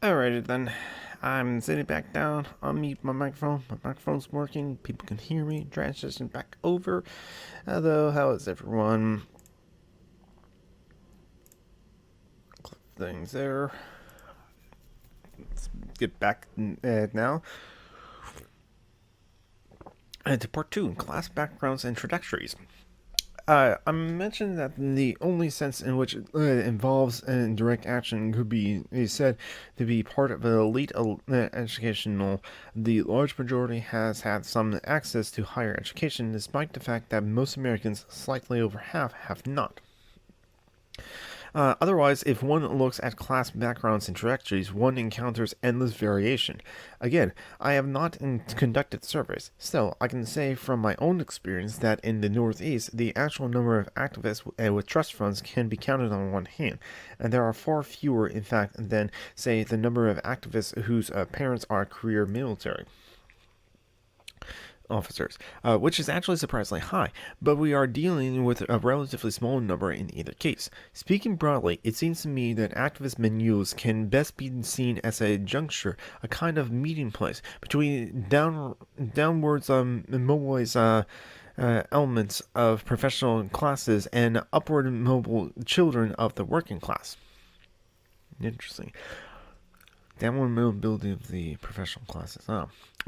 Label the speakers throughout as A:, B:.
A: Alrighty then. I'm sitting back down. I'll mute my microphone. My microphone's working. People can hear me. Transition back over. Hello, how is everyone? Click things there. Let's get back now to part 2, class backgrounds and introductories. I mentioned that the only sense in which it involves direct action could be said to be part of an elite educational. The large majority has had some access to higher education, despite the fact that most Americans, slightly over half, have not. Otherwise, if one looks at class backgrounds and trajectories, one encounters endless variation. Again, I have not conducted surveys. Still, I can say from my own experience that in the Northeast, the actual number of activists with trust funds can be counted on one hand, and there are far fewer, in fact, than, say, the number of activists whose parents are career military officers, which is actually surprisingly high, but we are dealing with a relatively small number in either case. Speaking broadly, it seems to me that activist menus can best be seen as a juncture, a kind of meeting place between downwards mobilized elements of professional classes and upward mobile children of the working class. Interesting. Downward mobility of the professional classes.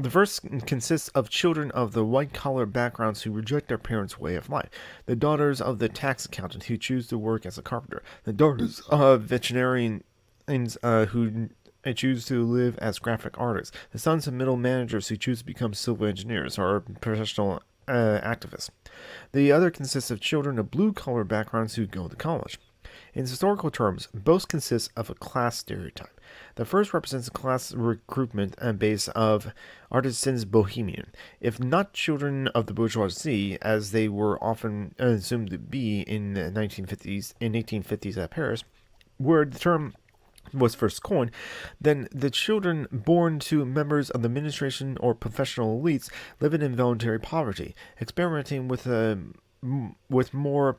A: The first consists of children of the white-collar backgrounds who reject their parents' way of life, the daughters of the tax accountant who choose to work as a carpenter, the daughters of veterinarians who choose to live as graphic artists, the sons of middle managers who choose to become civil engineers or professional activists. The other consists of children of blue-collar backgrounds who go to college. In historical terms, both consist of a class stereotype. The first represents a class recruitment base of artisans bohemian, if not children of the bourgeoisie, as they were often assumed to be in 1850s at Paris, where the term was first coined, then the children born to members of the administration or professional elites live in involuntary poverty, experimenting with more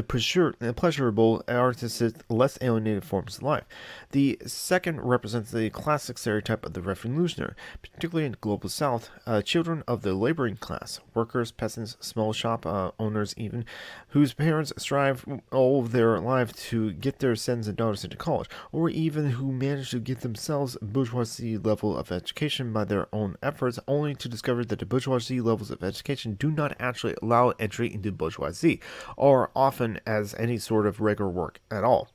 A: pleasurable, artistic, less alienated forms of life. The second represents the classic stereotype of the revolutionary, particularly in the global south, children of the laboring class, workers, peasants, small shop owners even, whose parents strive all of their life to get their sons and daughters into college, or even who manage to get themselves a bourgeoisie level of education by their own efforts, only to discover that the bourgeoisie levels of education do not actually allow entry into bourgeoisie, or often as any sort of regular work at all.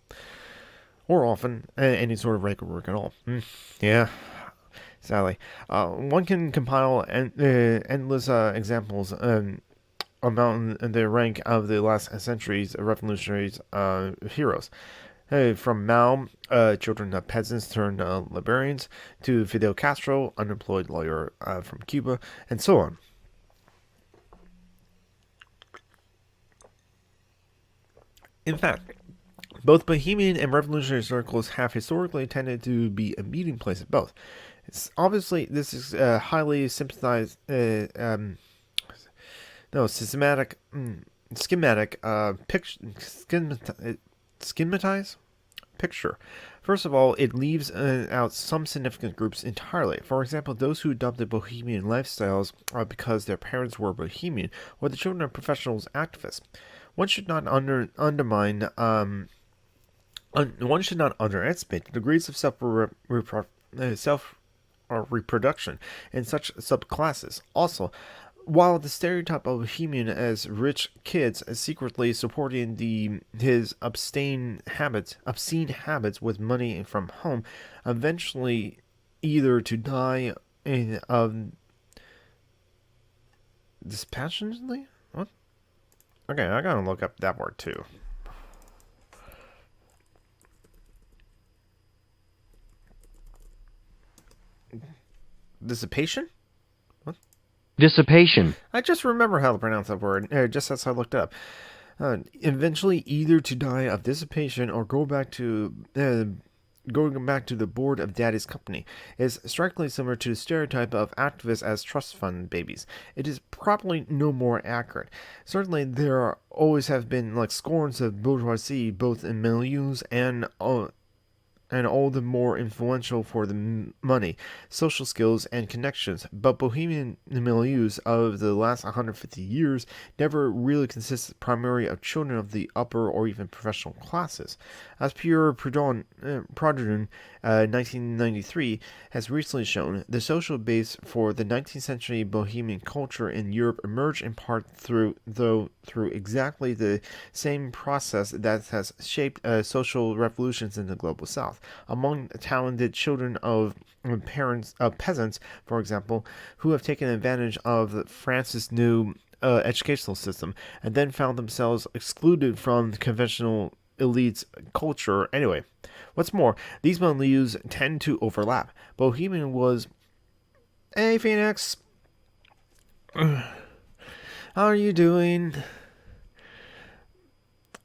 A: Or often any sort of regular work at all. Yeah, sadly. One can compile endless examples among the rank of the last century's revolutionaries heroes. From Mao, children of peasants turned libertarians, to Fidel Castro, unemployed lawyer from Cuba, and so on. In fact, both Bohemian and revolutionary circles have historically tended to be a meeting place of both. Obviously, this is highly sympathized, schematic schematized picture. First of all, it leaves out some significant groups entirely. For example, those who adopted bohemian lifestyles because their parents were bohemian, or the children of professionals activists. One should not underestimate the degrees of self-reproduction in such subclasses. Also, while the stereotype of bohemian as rich kids secretly supporting his obscene habits with money from home, eventually either to die of dispassionately. What? Okay, I gotta look up that word too. Dissipation? What?
B: Dissipation.
A: I just remember how to pronounce that word, just as I looked it up. Eventually, either to die of dissipation or going back to the board of daddy's company is strikingly similar to the stereotype of activists as trust fund babies. It is probably no more accurate. Certainly, there always have been scorns of bourgeoisie, both in milieus and and all the more influential for the money, social skills, and connections. But bohemian milieus of the last 150 years never really consisted primarily of children of the upper or even professional classes. As Pierre Proudhon, 1993, has recently shown, the social base for the 19th century bohemian culture in Europe emerged in part through exactly the same process that has shaped social revolutions in the global South. Among talented children of peasants, for example, who have taken advantage of France's new educational system and then found themselves excluded from conventional elites culture. Anyway, what's more, these milieus tend to overlap. Bohemian was, hey Phoenix, how are you doing?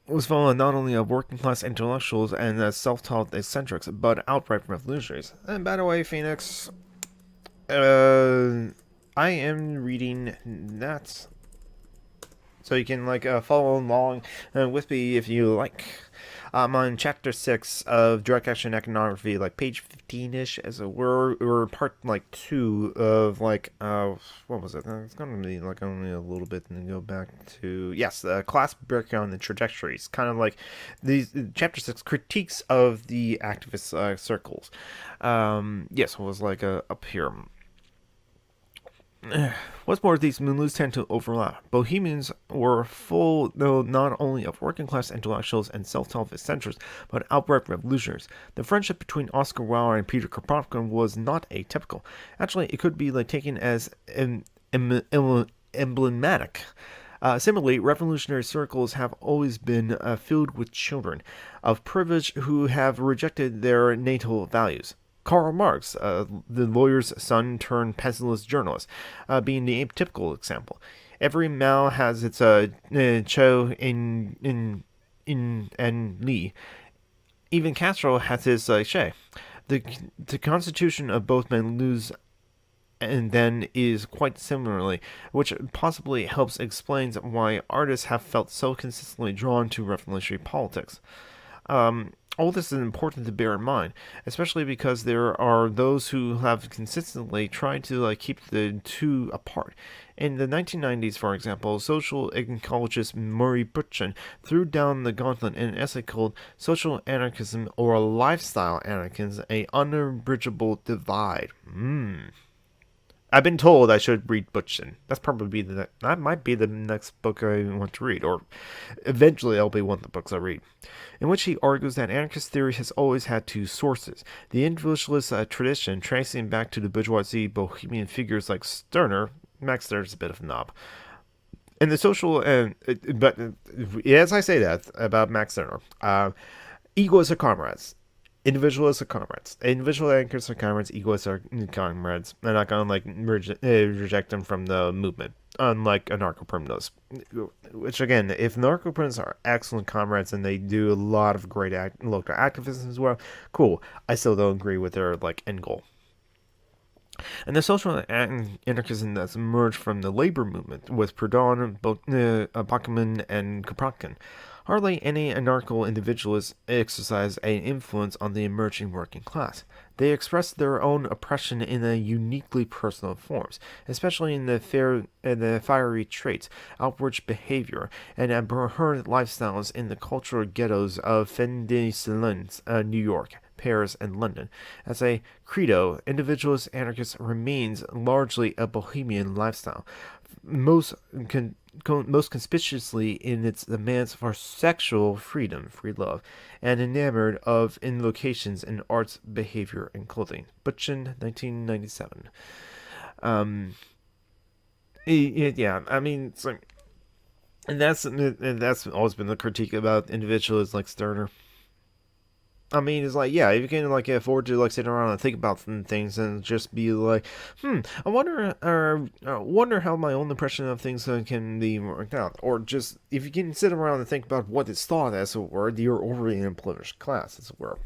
A: Was full not only of working class intellectuals and self-taught eccentrics, but outright revolutionaries. And by the way, Phoenix, I am reading that, so you can follow along with me if you like. I'm on chapter 6 of Direct Action Ethnography, page 15-ish, as we're part 2 of what was it? It's gonna be only a little bit and go back to the class breakdown and trajectories. Kind of like these chapter 6 critiques of the activist circles. It was up here. What's more, these milieus tend to overlap. Bohemians were full, though, not only of working-class intellectuals and self-taught eccentrics, but outright revolutionaries. The friendship between Oscar Wilde and Peter Kropotkin was not atypical. Actually, it could be taken as emblematic. Similarly, revolutionary circles have always been filled with children of privilege who have rejected their natal values. Karl Marx, the lawyer's son turned peasant journalist, being the atypical example. Every Mao has its Cho in and Li. Even Castro has his Che. The constitution of both milieus and then is quite similarly, which possibly helps explains why artists have felt so consistently drawn to revolutionary politics. All this is important to bear in mind, especially because there are those who have consistently tried to keep the two apart. In the 1990s, for example, social ecologist Murray Bookchin threw down the gauntlet in an essay called "Social Anarchism or Lifestyle Anarchism: An Unbridgeable Divide." I've been told I should read Bookchin. That might be the next book I want to read, or eventually it'll be one of the books I read, in which he argues that anarchist theory has always had two sources: the individualist tradition, tracing back to the bourgeoisie bohemian figures like Stirner. Max Stirner's a bit of a knob, and the social. But as I say that about Max Stirner, egoists are comrades. Individualists are comrades. Individual anarchists are comrades. Egoists are comrades. They're not gonna reject them from the movement, unlike anarcho-communists. Which again, if anarcho-communists are excellent comrades and they do a lot of great local activism as well, cool. I still don't agree with their end goal. And the social anarchism that's emerged from the labor movement with Proudhon, Bachmann, and Kropotkin. Hardly any anarcho-individualists exercise an influence on the emerging working class. They express their own oppression in a uniquely personal forms, especially in the fiery traits, outward behavior, and abhorrent lifestyles in the cultural ghettos of Fin-de-Siècle, New York, Paris, and London. As a credo, individualist anarchist remains largely a bohemian lifestyle, most conspicuously in its demands for sexual freedom, free love, and enamored of invocations in arts, behavior, and clothing. Bookchin, 1997. And that's always been the critique about individuals like Stirner. I mean, it's if you can afford to sit around and think about things and just be I wonder how my own impression of things can be worked out, or just if you can sit around and think about what is thought, as it were, you're already in a privileged class, as it were.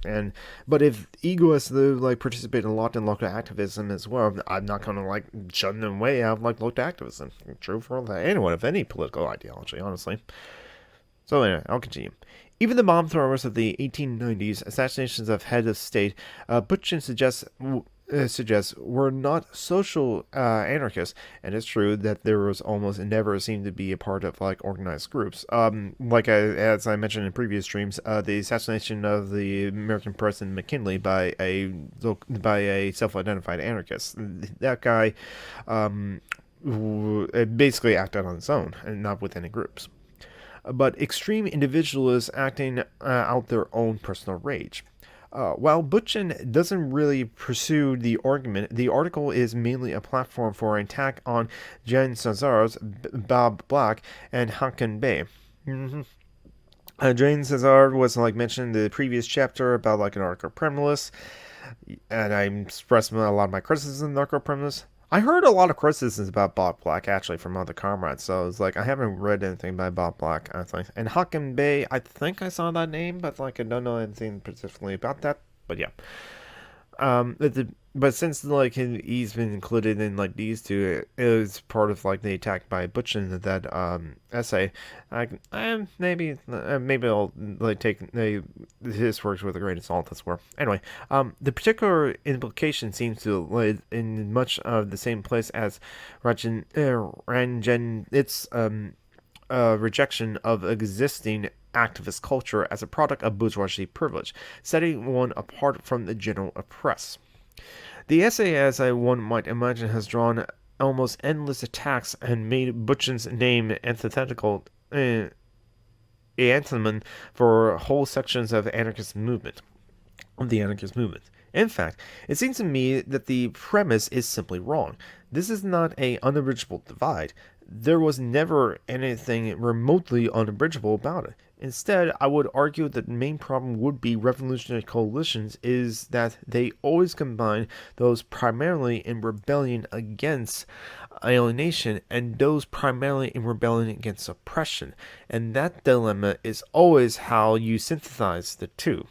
A: But if egoists participate a lot in local activism as well, I'm not gonna shun them way out of local activism. True for anyone of any political ideology, honestly. So anyway, I'll continue. Even the bomb throwers of the 1890s assassinations of head of state, Butchin suggests were not social anarchists, and it's true that there was almost never seemed to be a part of like organized groups. As I mentioned in previous streams, the assassination of the American President McKinley by a self-identified anarchist. That guy basically acted on his own and not with any groups, but extreme individualists acting out their own personal rage. While Butchin doesn't really pursue the argument, the article is mainly a platform for an attack on Jan Cesar's, Bob Black, and Hakan Bey. Jane Cesar was like mentioned in the previous chapter about like an anarcho-communist, and I expressed a lot of my criticism of anarcho-communist. I heard a lot of criticisms about Bob Black, actually, from other comrades, so I was like, I haven't read anything by Bob Black, I think. And Hakan Bey, I think I saw that name, but like I don't know anything specifically about that, but yeah. But since like he's been included in like these two, it was part of like the attack by Butchin in that essay. Maybe I'll like take his works with a grain of salt as well. Anyway, the particular implication seems to lie in much of the same place as Ranjanit's rejection of existing activist culture as a product of bourgeoisie privilege, setting one apart from the general oppressed. The essay, as one might imagine, has drawn almost endless attacks and made Butchin's name antithetical anthem for whole sections of the anarchist movement. In fact, it seems to me that the premise is simply wrong. This is not an unbridgeable divide. There was never anything remotely unbridgeable about it. Instead, I would argue that the main problem would be revolutionary coalitions is that they always combine those primarily in rebellion against alienation and those primarily in rebellion against oppression. And that dilemma is always how you synthesize the two.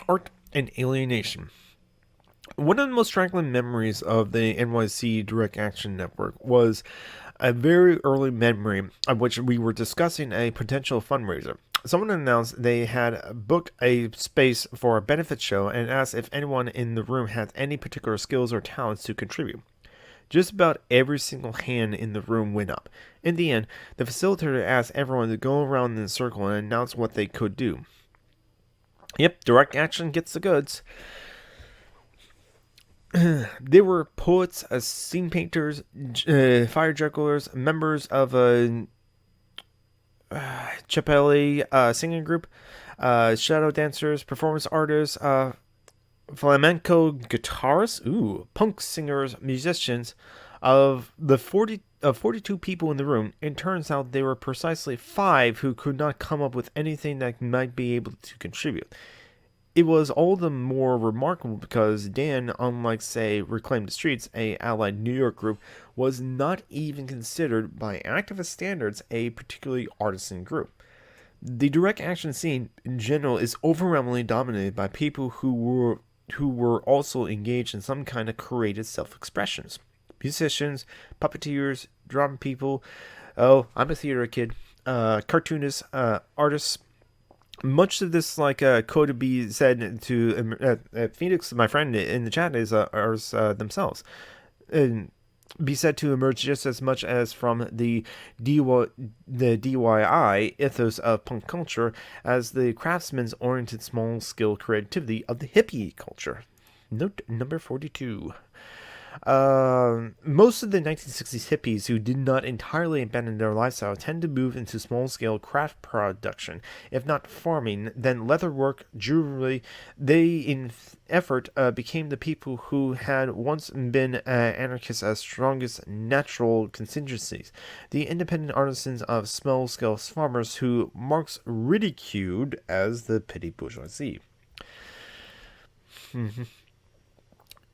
A: Art and alienation. One of the most striking memories of the NYC Direct Action Network was a very early memory of which we were discussing a potential fundraiser. Someone announced they had booked a space for a benefit show and asked if anyone in the room had any particular skills or talents to contribute. Just about every single hand in the room went up. In the end, the facilitator asked everyone to go around in a circle and announce what they could do. Yep, Direct Action gets the goods. They were poets, scene painters, fire jugglers, members of a Chapelle singing group, shadow dancers, performance artists, flamenco guitarists, punk singers, musicians. Of the 42 people in the room, it turns out there were precisely 5 who could not come up with anything that might be able to contribute. It was all the more remarkable because Dan, unlike, say, Reclaim the Streets, a allied New York group, was not even considered by activist standards a particularly artisan group. The direct action scene in general is overwhelmingly dominated by people who were also engaged in some kind of creative self-expressions. Musicians, puppeteers, drama people, I'm a theater kid, cartoonists, artists. Much of this, could be said to Phoenix, my friend in the chat, is themselves. And be said to emerge just as much as from the DIY ethos of punk culture as the craftsman's oriented small-scale creativity of the hippie culture. Note number 42. Most of the 1960s hippies who did not entirely abandon their lifestyle tend to move into small-scale craft production. If not farming, then leatherwork, jewelry. They, in effort, became the people who had once been anarchists as strongest natural contingencies. The independent artisans of small-scale farmers who Marx ridiculed as the petty bourgeoisie.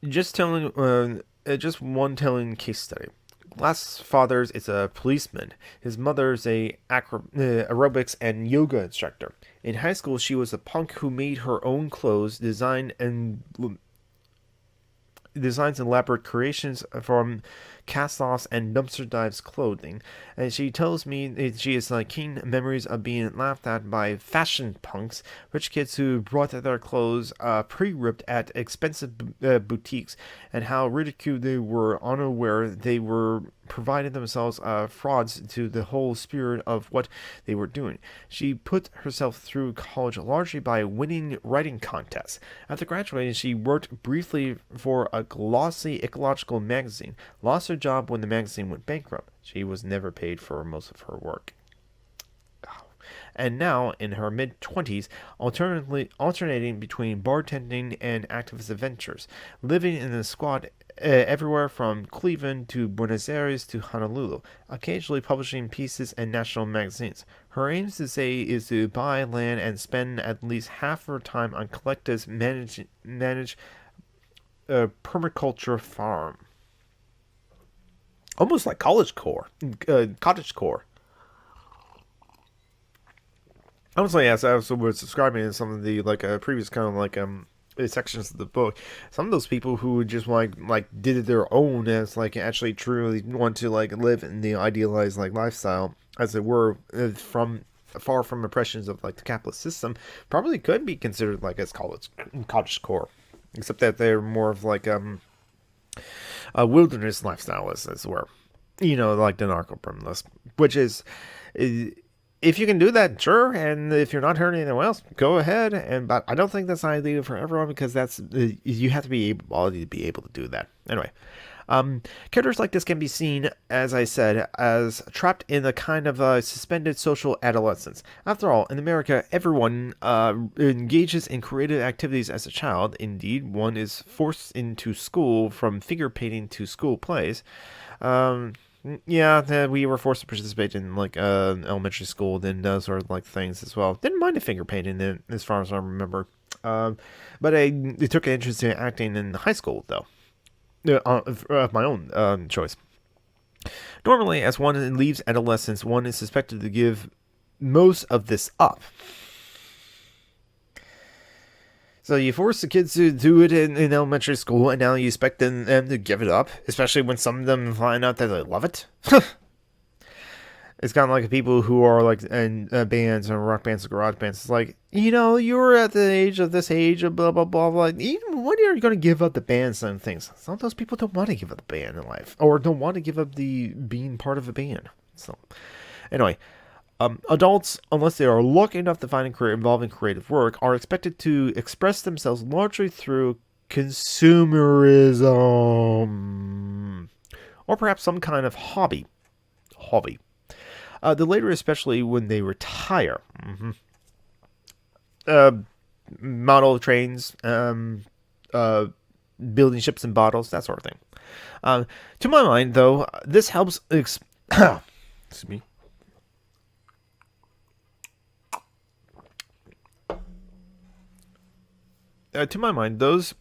A: Just one telling case study. Glass father's is a policeman. His mother's a aerobics and yoga instructor. In high school, she was a punk who made her own clothes, designs elaborate creations from cast-offs and dumpster dives clothing. And she tells me that she has keen memories of being laughed at by fashion punks, rich kids who brought their clothes pre-ripped at expensive boutiques, and how ridiculed they were, unaware they were providing themselves frauds to the whole spirit of what they were doing. She put herself through college largely by winning writing contests. After graduating, she worked briefly for a glossy ecological magazine, lost her job when the magazine went bankrupt. She was never paid for most of her work. And now, in her mid-20s, alternating between bartending and activist adventures, living in a squad everywhere from Cleveland to Buenos Aires to Honolulu, occasionally publishing pieces in national magazines. Her aim is to buy land and spend at least half her time on collectives manage a permaculture farm. Almost like cottage core. Honestly, as I was subscribing to some of the previous kind of sections of the book, some of those people who just did it their own as actually truly want to live in the idealized lifestyle, as it were, from far from oppressions of the capitalist system, probably could be considered as cottage core, except that they're more of a wilderness lifestylist, as it were, the anarcho-communist, which is. If you can do that, sure, and if you're not hurting anyone else, go ahead. But I don't think that's ideal for everyone, because you have to be able to do that. Anyway, characters like this can be seen, as I said, as trapped in a kind of suspended social adolescence. After all, in America, everyone engages in creative activities as a child. Indeed, one is forced into school, from figure painting to school plays. Yeah, we were forced to participate in elementary school, then those sort of things as well. Didn't mind the finger painting, as far as I remember. But I took an interest in acting in high school, though, of my own choice. Normally, as one leaves adolescence, one is suspected to give most of this up. So you force the kids to do it in elementary school, and now you expect them to give it up, especially when some of them find out that they love it. It's kind of like people who are in bands and rock bands and garage bands. It's you were at the age of this age of blah blah blah blah. Even when are you going to give up the band? Some things. Some of those people don't want to give up the band in life, or don't want to give up the being part of a band. So, anyway. Adults, unless they are lucky enough to find a career involving creative work, are expected to express themselves largely through consumerism, or perhaps some kind of hobby. The later, especially when they retire. Model trains, building ships and bottles, that sort of thing. To my mind, though, this helps. Excuse me. To my mind, this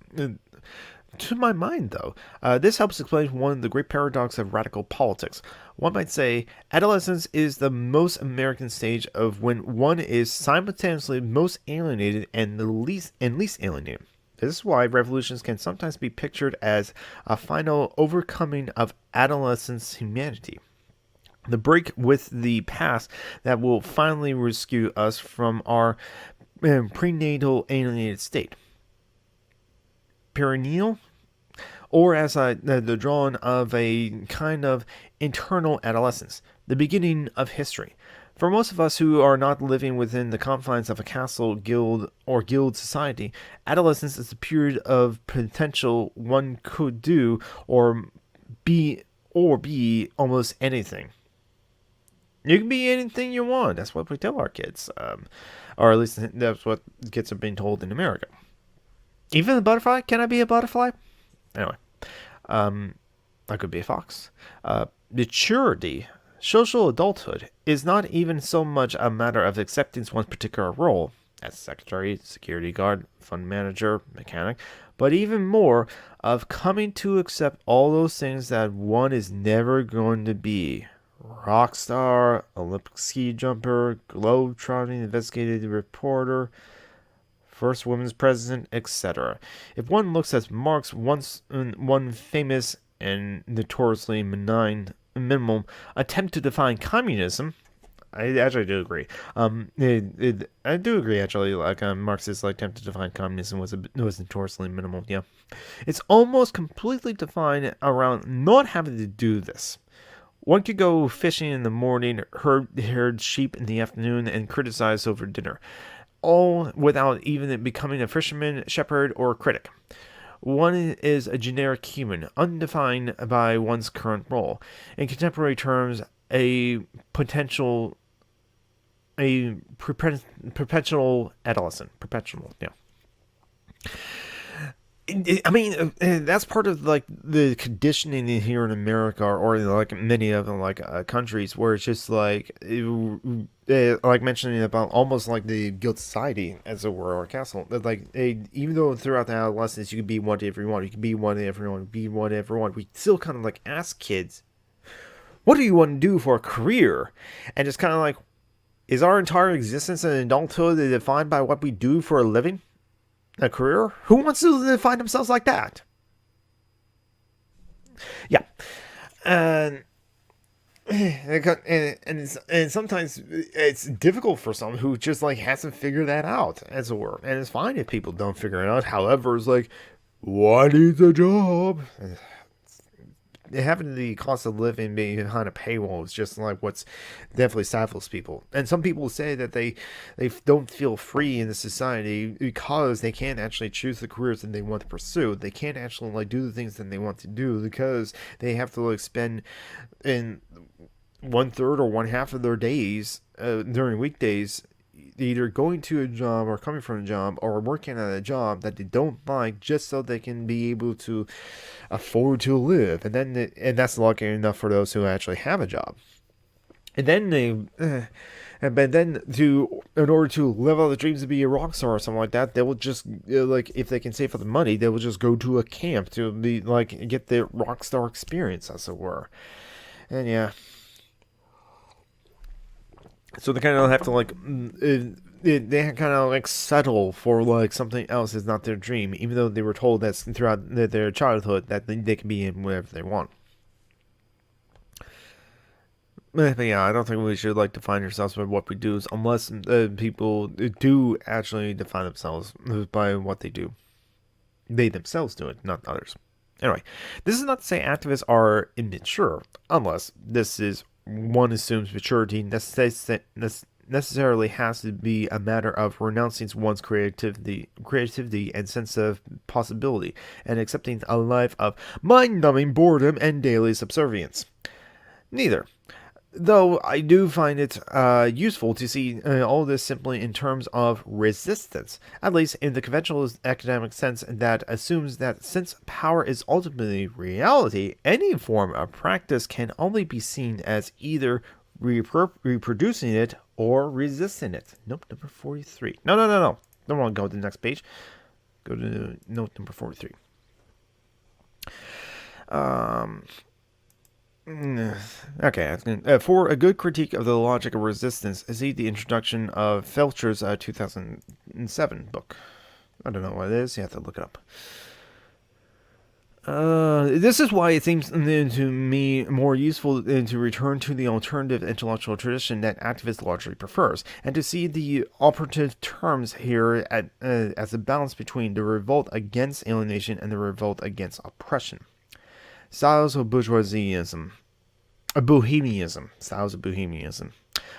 A: helps explain one of the great paradoxes of radical politics. One might say adolescence is the most American stage of when one is simultaneously most alienated and the least alienated. This is why revolutions can sometimes be pictured as a final overcoming of adolescence humanity. The break with the past that will finally rescue us from our prenatal alienated state. Perineal, or as the dawn of a kind of internal adolescence, the beginning of history. For most of us who are not living within the confines of a castle, guild, or guild society, adolescence is a period of potential. One could do or be almost anything. You can be anything you want. That's what we tell our kids, or at least that's what kids are being told in America. Even a butterfly? Can I be a butterfly? Anyway, I could be a fox. Maturity, social adulthood, is not even so much a matter of accepting one's particular role as secretary, security guard, fund manager, mechanic, but even more of coming to accept all those things that one is never going to be. Rock star, Olympic ski jumper, globe-trotting investigative reporter, first women's president, etc. If one looks at Marx, one famous and notoriously minimal attempt to define communism. I actually do agree. I do agree. Actually, like Marx's attempt to define communism was notoriously minimal. Yeah, it's almost completely defined around not having to do this. One could go fishing in the morning, herd sheep in the afternoon, and criticize over dinner, all without even becoming a fisherman, shepherd, or critic. One is a generic human, undefined by one's current role. In contemporary terms, a perpetual adolescent. Perpetual, yeah. I mean, that's part of like the conditioning here in America, or like many of them, like countries, where it's just like mentioning about almost like the guild society, as it were, or castle. That like even though throughout the adolescence you could be whatever you want, you could be whatever you want, be whatever you want. We still kind of like ask kids, "What do you want to do for a career?" And it's kind of like, is our entire existence in adulthood defined by what we do for a living? A career? Who wants to define themselves like that? Yeah. And sometimes it's difficult for someone who just like hasn't figured that out, as it were. And it's fine if people don't figure it out. However, it's like, what is a job? Having the cost of living behind a paywall is just like what's definitely stifles people. And some people say that they don't feel free in the society because they can't actually choose the careers that they want to pursue. They can't actually like do the things that they want to do because they have to like spend in 1/3 or 1/2 of their days during weekdays either going to a job or coming from a job or working at a job that they don't like just so they can be able to afford to live. And that's lucky enough for those who actually have a job. And then in order to live out the dreams to be a rock star or something like that, they will just like, if they can save for the money, they will just go to a camp to be like get the rock star experience, as it were. And yeah. So they kind of have to like, they kind of like settle for like something else is not their dream, even though they were told that throughout their childhood that they can be in whatever they want. But yeah, I don't think we should like define ourselves by what we do, unless people do actually define themselves by what they do. They themselves do it, not others. Anyway, this is not to say activists are immature, unless this is one assumes maturity necessarily has to be a matter of renouncing one's creativity and sense of possibility, and accepting a life of mind-numbing boredom and daily subservience. Neither. Though I do find it useful to see all this simply in terms of resistance, at least in the conventional academic sense that assumes that since power is ultimately reality, any form of practice can only be seen as either reproducing it or resisting it. Note number 43. No. Don't want to go to the next page. Go to note number 43. Okay, for a good critique of the logic of resistance, see the introduction of Felcher's 2007 book. I don't know what it is, you have to look it up. This is why it seems to me more useful to return to the alternative intellectual tradition that activist largely prefers, and to see the operative terms here as a balance between the revolt against alienation and the revolt against oppression. Styles of bourgeoisism. Styles of bohemianism.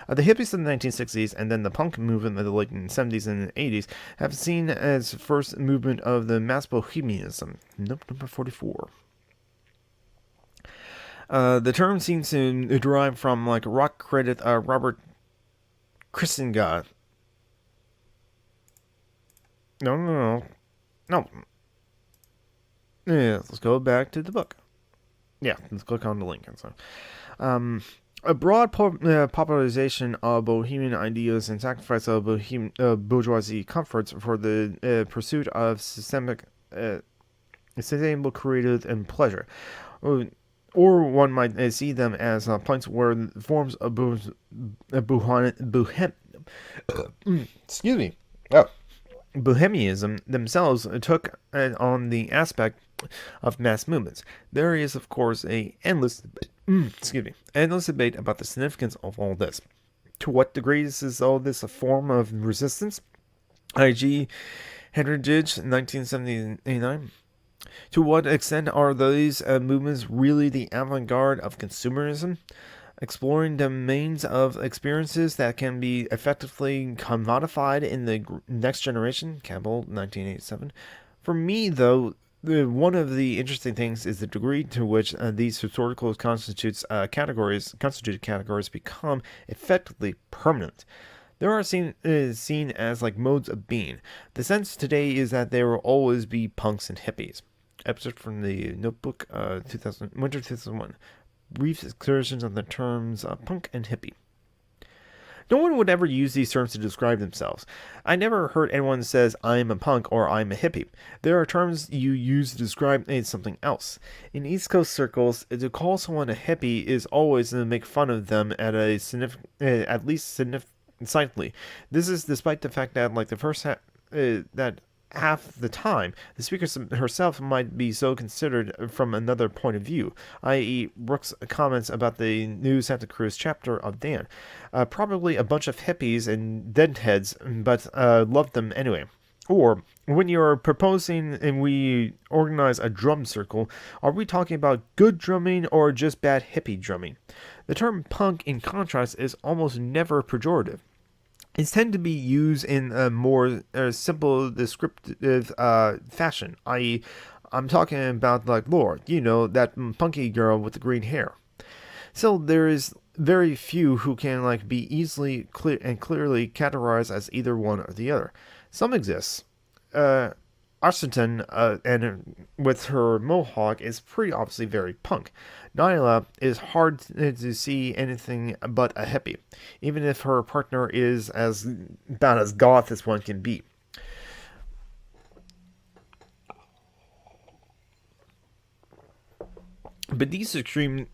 A: The hippies of the 1960s and then the punk movement of the late 70s and 80s have seen as first movement of the mass bohemianism. Note number 44. The term seems to derive from like rock critic Robert Christenga. No. Yeah, let's go back to the book. Yeah, let's click on the link and so. A broad popularization of bohemian ideas and sacrifice of bourgeoisie comforts for the pursuit of sustainable creative and pleasure. Or one might see them as points where forms of bohemianism themselves took on the aspect of mass movements. There is, of course, endless debate about the significance of all this. To what degree is all this a form of resistance? I.G. Henrich, 1979. To what extent are these movements really the avant-garde of consumerism, exploring domains of experiences that can be effectively commodified in the next generation? Campbell, 1987. For me, though, one of the interesting things is the degree to which these historical constituted categories become effectively permanent. They are seen as like modes of being. The sense today is that there will always be punks and hippies. Excerpt from the Notebook, Winter 2001. Brief excursions on the terms punk and hippie. No one would ever use these terms to describe themselves. I never heard anyone says I'm a punk or I'm a hippie. There are terms you use to describe something else. In East Coast circles, to call someone a hippie is always to make fun of them at least significantly. This is despite the fact that like the first that half the time, the speaker herself might be so considered from another point of view, i.e. Brooks' comments about the new Santa Cruz chapter of Dan. Probably a bunch of hippies and deadheads, but loved them anyway. Or, when you're proposing and we organize a drum circle, are we talking about good drumming or just bad hippie drumming? The term punk, in contrast, is almost never pejorative. It's tend to be used in a more simple descriptive fashion, i.e., I'm talking about like Lord, that punky girl with the green hair. So there is very few who can like be easily clearly categorized as either one or the other. Some exist. Arsenton, and with her mohawk, is pretty obviously very punk. Nyla is hard to see anything but a hippie, even if her partner is about as goth as one can be. But these are extreme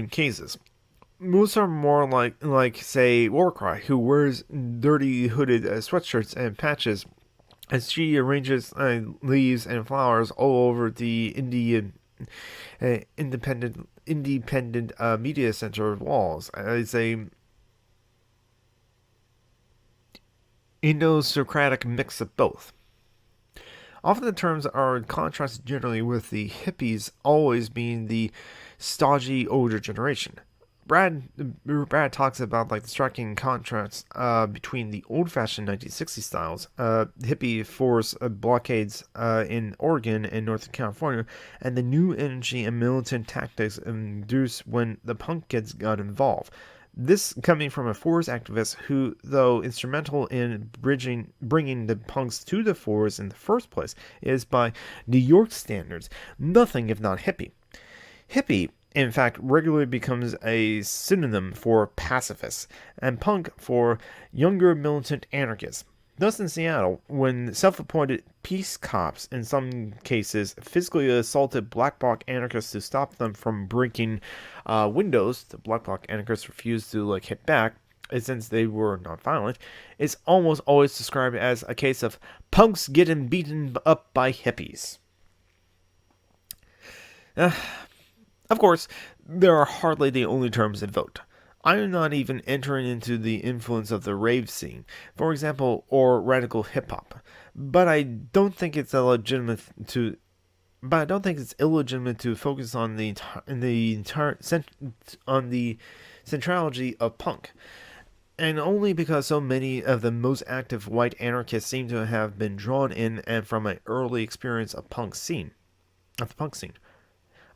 A: cases. Most are more like say Warcry, who wears dirty hooded sweatshirts and patches as she arranges leaves and flowers all over the independent media center walls. It's a Indo-Socratic mix of both. Often the terms are contrasted generally with the hippies always being the stodgy older generation. Brad talks about like the striking contrast between the old-fashioned 1960s styles, hippie force blockades in Oregon and Northern California, and the new energy and militant tactics induced when the punk kids got involved. This coming from a forest activist who, though instrumental in bringing the punks to the forest in the first place, is by New York standards nothing if not hippie. Hippie, in fact, regularly becomes a synonym for pacifists, and punk for younger militant anarchists. Thus, in Seattle, when self-appointed peace cops, in some cases, physically assaulted black bloc anarchists to stop them from breaking windows, the black bloc anarchists refused to hit back, since they were non-violent. It's almost always described as a case of punks getting beaten up by hippies. Of course, there are hardly the only terms invoked. I am not even entering into the influence of the rave scene, for example, or radical hip hop. But I don't think it's illegitimate to focus on the centrality of punk, and only because so many of the most active white anarchists seem to have been drawn in and from an early experience of the punk scene.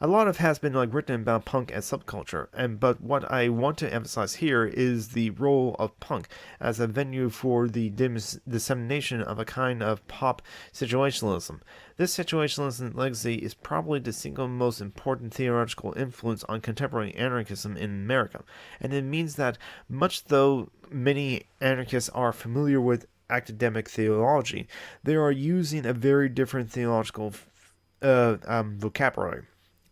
A: A lot has been written about punk as subculture, but what I want to emphasize here is the role of punk as a venue for the dissemination of a kind of pop situationalism. This situationalism legacy is probably the single most important theological influence on contemporary anarchism in America, and it means that much though many anarchists are familiar with academic theology, they are using a very different theological vocabulary.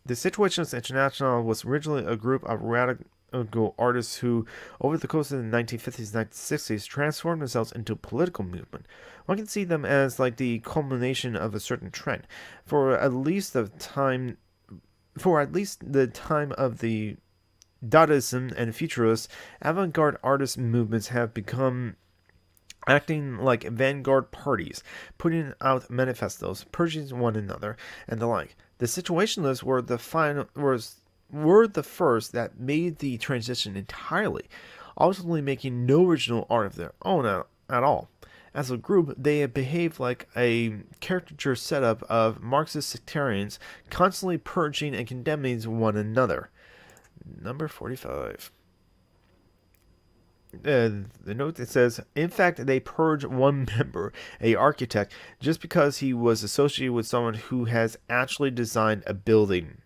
A: The Situationist International was originally a group of artists who, over the course of the 1950s and 1960s, transformed themselves into a political movement. One can see them as like the culmination of a certain trend. For at least the time of the Dadaism and Futurist, avant-garde artist movements have become acting like vanguard parties, putting out manifestos, purging one another, and the like. The Situationists were the first that made the transition entirely, ultimately making no original art of their own at all. As a group, they behave like a caricature setup of Marxist sectarians, constantly purging and condemning one another. Number 45. The note that says, in fact, they purge one member, a architect, just because he was associated with someone who has actually designed a building.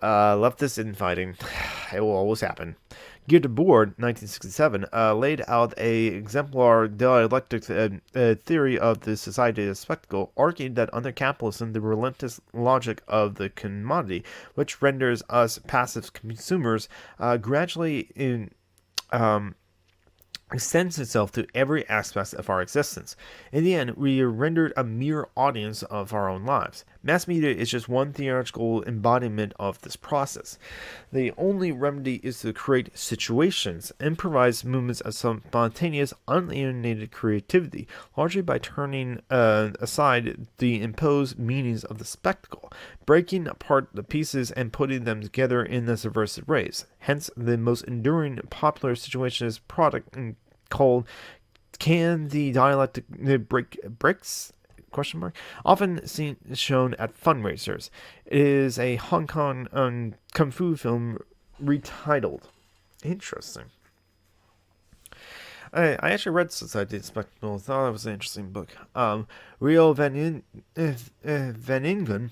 A: Leftist infighting. It will always happen. Guy Debord, 1967, laid out a exemplar dialectic theory of the society of spectacle, arguing that under capitalism, the relentless logic of the commodity, which renders us passive consumers, gradually extends itself to every aspect of our existence. In the end, we are rendered a mere audience of our own lives. Mass media is just one theoretical embodiment of this process. The only remedy is to create situations, improvise movements of spontaneous, unalienated creativity, largely by turning aside the imposed meanings of the spectacle, breaking apart the pieces and putting them together in the subversive ways. Hence, the most enduring popular situationist product called "Can the Dialectic Break Bricks?" often shown at fundraisers. It is a Hong Kong kung fu film retitled. Interesting. I actually read Society of Spectacle. Thought it was an interesting book. Rio Van Ingen,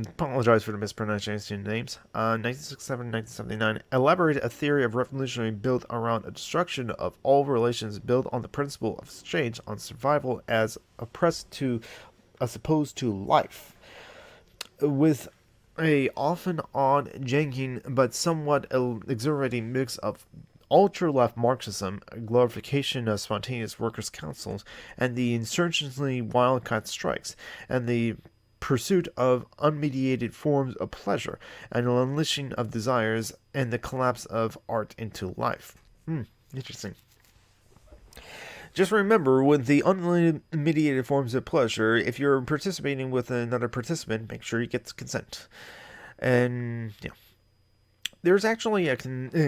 A: apologize for the mispronunciation names, 1967-1979, elaborated a theory of revolutionary built around a destruction of all relations built on the principle of exchange on survival as opposed to life, with a often odd, janking, but somewhat exhilarating mix of ultra-left Marxism, glorification of spontaneous workers' councils, and the insurgently wildcat strikes, and the pursuit of unmediated forms of pleasure, and an unleashing of desires, and the collapse of art into life. Interesting. Just remember, with the unmediated forms of pleasure, if you're participating with another participant, make sure you get consent. And, yeah. There's actually a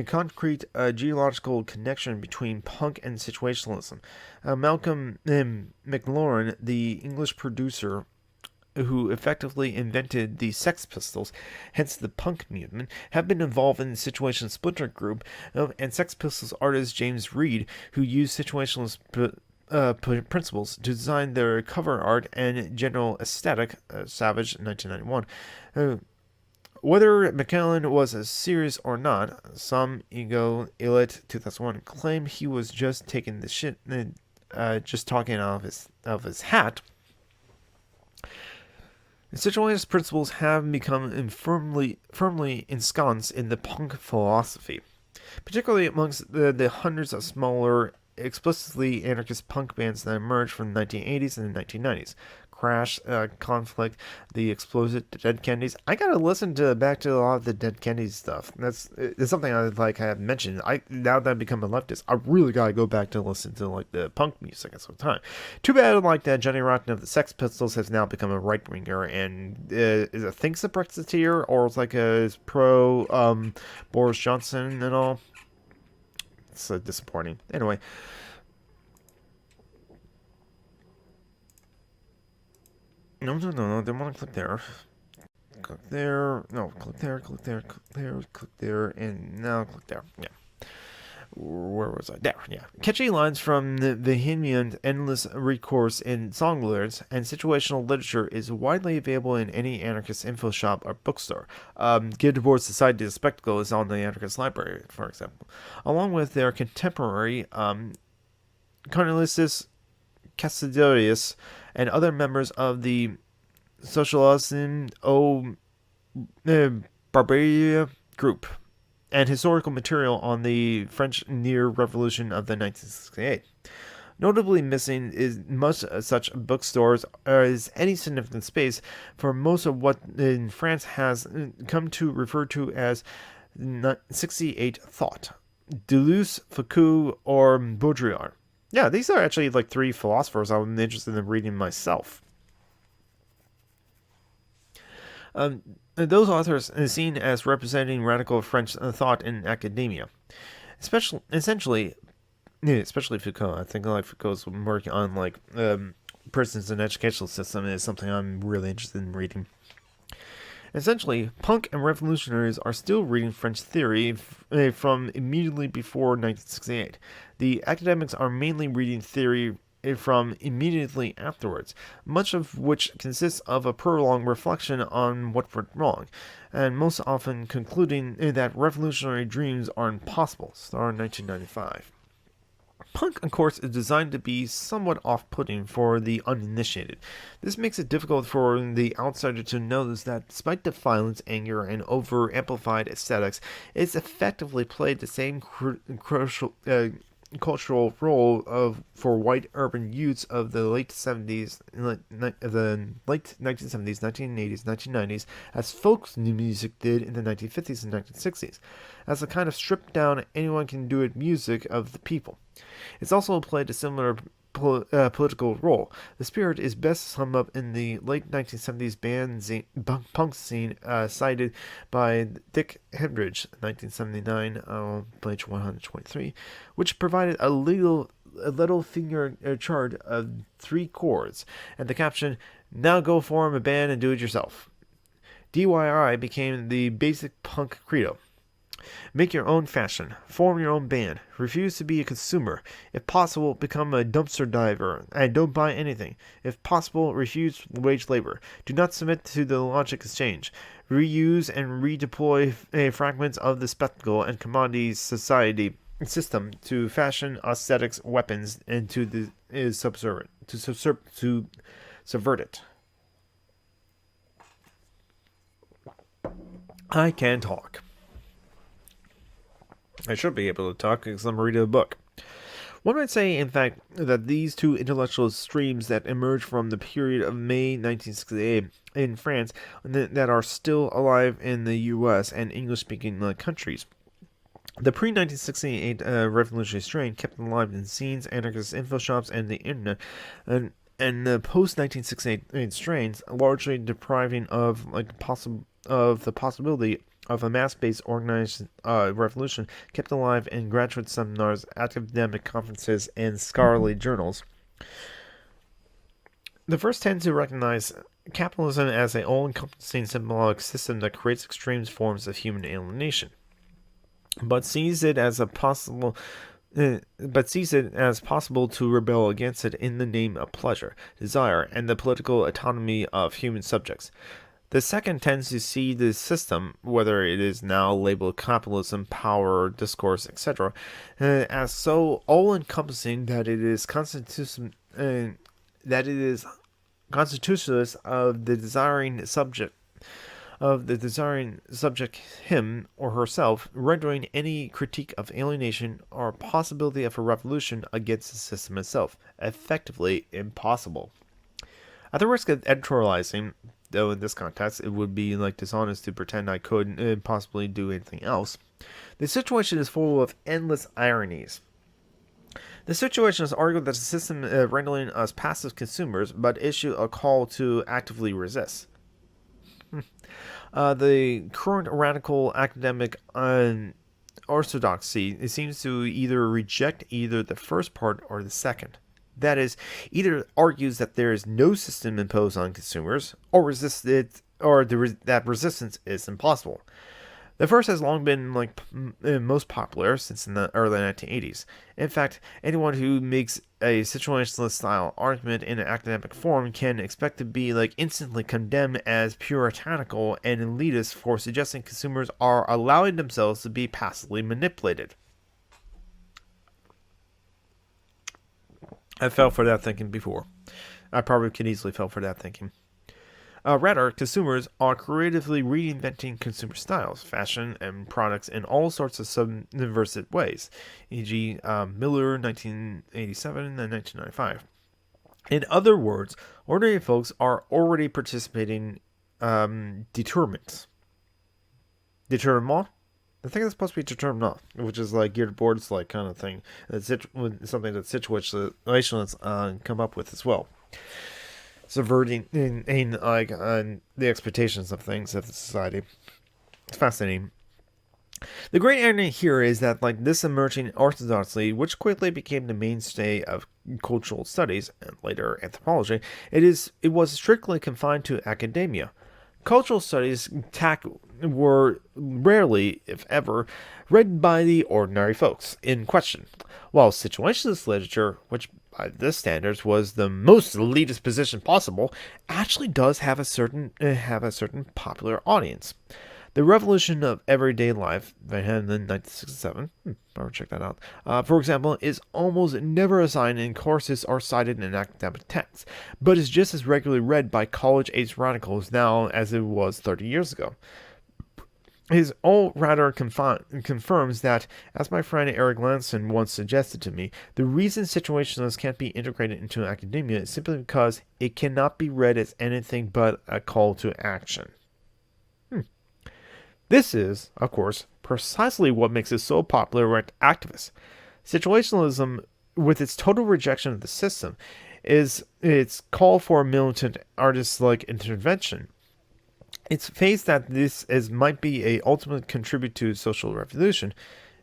A: concrete geological connection between punk and situationalism. Malcolm McLaurin, the English producer who effectively invented the Sex Pistols, hence the punk movement, have been involved in the Situation Splinter group, and Sex Pistols artist James Reed, who used situationalist principles to design their cover art and general aesthetic, Savage, 1991. Whether McKellen was as serious or not, some ego elite 2001 claimed he was just taking the shit, just talking out of his hat. Situationist principles have become firmly ensconced in the punk philosophy, particularly amongst the hundreds of smaller, explicitly anarchist punk bands that emerged from the 1980s and the 1990s. Crash, Conflict, The Explosive, Dead Kennedys. I gotta listen back to a lot of the Dead Kennedys stuff. It's something I have mentioned. Now that I've become a leftist, I really gotta go back to listen to like the punk music at some time. Too bad like that Johnny Rotten of the Sex Pistols has now become a right winger and thinks a Brexiteer or it's like a pro Boris Johnson and all. It's disappointing. Anyway. No, they want to click there. Click there. No, click there, click there, click there, click there, and now click there. Yeah. Where was I? There, yeah. Catchy lines from the vehement, endless recourse in song lyrics and situational literature is widely available in any anarchist info shop or bookstore. Guy Debord's Society of Spectacle is on the Anarchist Library, for example. Along with their contemporary, Cornelius Cassidarius, and other members of the Socialism Barbaria group, and historical material on the French Near Revolution of the 1968. Notably missing is most such bookstores as any significant space for most of what in France has come to refer to as 68 thought. Deleuze, Foucault, or Baudrillard. Yeah, these are actually like three philosophers I'm interested in reading myself. Those authors are seen as representing radical French thought in academia, essentially Foucault. I think like Foucault's work on like persons in educational system is something I'm really interested in reading. Essentially, punk and revolutionaries are still reading French theory from immediately before 1968. The academics are mainly reading theory from immediately afterwards, much of which consists of a prolonged reflection on what went wrong, and most often concluding that revolutionary dreams are impossible. Star 1995. Punk, of course, is designed to be somewhat off-putting for the uninitiated. This makes it difficult for the outsider to notice that despite the violence, anger, and over-amplified aesthetics, it's effectively played the same cultural role for white urban youths of the late 70s, the late 1970s, 1980s, 1990s, as folk music did in the 1950s and 1960s, as a kind of stripped-down, anyone-can-do-it music of the people. It's also played a similar political role. The spirit is best summed up in the late 1970s punk scene cited by Dick Hendridge, 1979, page 123, which provided a little finger chart of 3 chords, and the caption, "Now go form a band and do it yourself." DIY became the basic punk credo. Make your own fashion. Form your own band. Refuse to be a consumer. If possible, become a dumpster diver and don't buy anything. If possible, refuse wage labor. Do not submit to the logic exchange. Reuse and redeploy fragments of the spectacle and commodities society system to fashion aesthetics weapons and to subvert it. I can talk. I should be able to talk because I'm reading a book. One might say, in fact, that these two intellectual streams that emerged from the period of May 1968 in France that are still alive in the U.S. and English-speaking countries. The pre-1968 revolutionary strain kept alive in scenes, anarchist info shops, and the internet, and the post-1968 strains, largely depriving of the possibility of a mass-based organized revolution, kept alive in graduate seminars, academic conferences, and scholarly journals. The first tend to recognize capitalism as an all-encompassing symbolic system that creates extreme forms of human alienation, but sees it as possible to rebel against it in the name of pleasure, desire, and the political autonomy of human subjects. The second tends to see the system, whether it is now labeled capitalism, power, discourse, etc., as so all-encompassing that it is constitutionalist of the desiring subject, him or herself, rendering any critique of alienation or possibility of a revolution against the system itself effectively impossible. At the risk of editorializing, though in this context it would be dishonest to pretend I could possibly do anything else, the situation is full of endless ironies. The situation is argued that the system rendering us passive consumers, but issue a call to actively resist. The current radical academic orthodoxy seems to either reject either the first part or the second. That is, either argues that there is no system imposed on consumers, or resist it, or that resistance is impossible. The first has long been most popular since in the early 1980s. In fact, anyone who makes a situationalist style argument in an academic form can expect to be instantly condemned as puritanical and elitist for suggesting consumers are allowing themselves to be passively manipulated. I fell for that thinking before. I probably could easily fall for that thinking. Rather, consumers are creatively reinventing consumer styles, fashion, and products in all sorts of subversive ways, e.g., Miller, 1987 and 1995. In other words, ordinary folks are already participating determined. Determined? I think it's supposed to be determined, which is like geared towards like kind of thing. That's something that situationalists come up with as well. Subverting in like the expectations of things of the society. It's fascinating. The great irony here is that like this emerging orthodoxy, which quickly became the mainstay of cultural studies and later anthropology, it was strictly confined to academia. Cultural studies were rarely, if ever, read by the ordinary folks in question, while situationist literature, which by this standards was the most elitist position possible, actually does have a certain popular audience. The Revolution of Everyday Life, that had in 1967, better check that out, for example, is almost never assigned in courses or cited in academic texts, but is just as regularly read by college-age radicals now as it was 30 years ago. His all rather confirms that, as my friend Eric Lanson once suggested to me, the reason situationalists can't be integrated into academia is simply because it cannot be read as anything but a call to action. This is, of course, precisely what makes it so popular with activists. Situationalism, with its total rejection of the system, is its call for militant artist-like intervention. Its faith that might be a ultimate contribute to social revolution.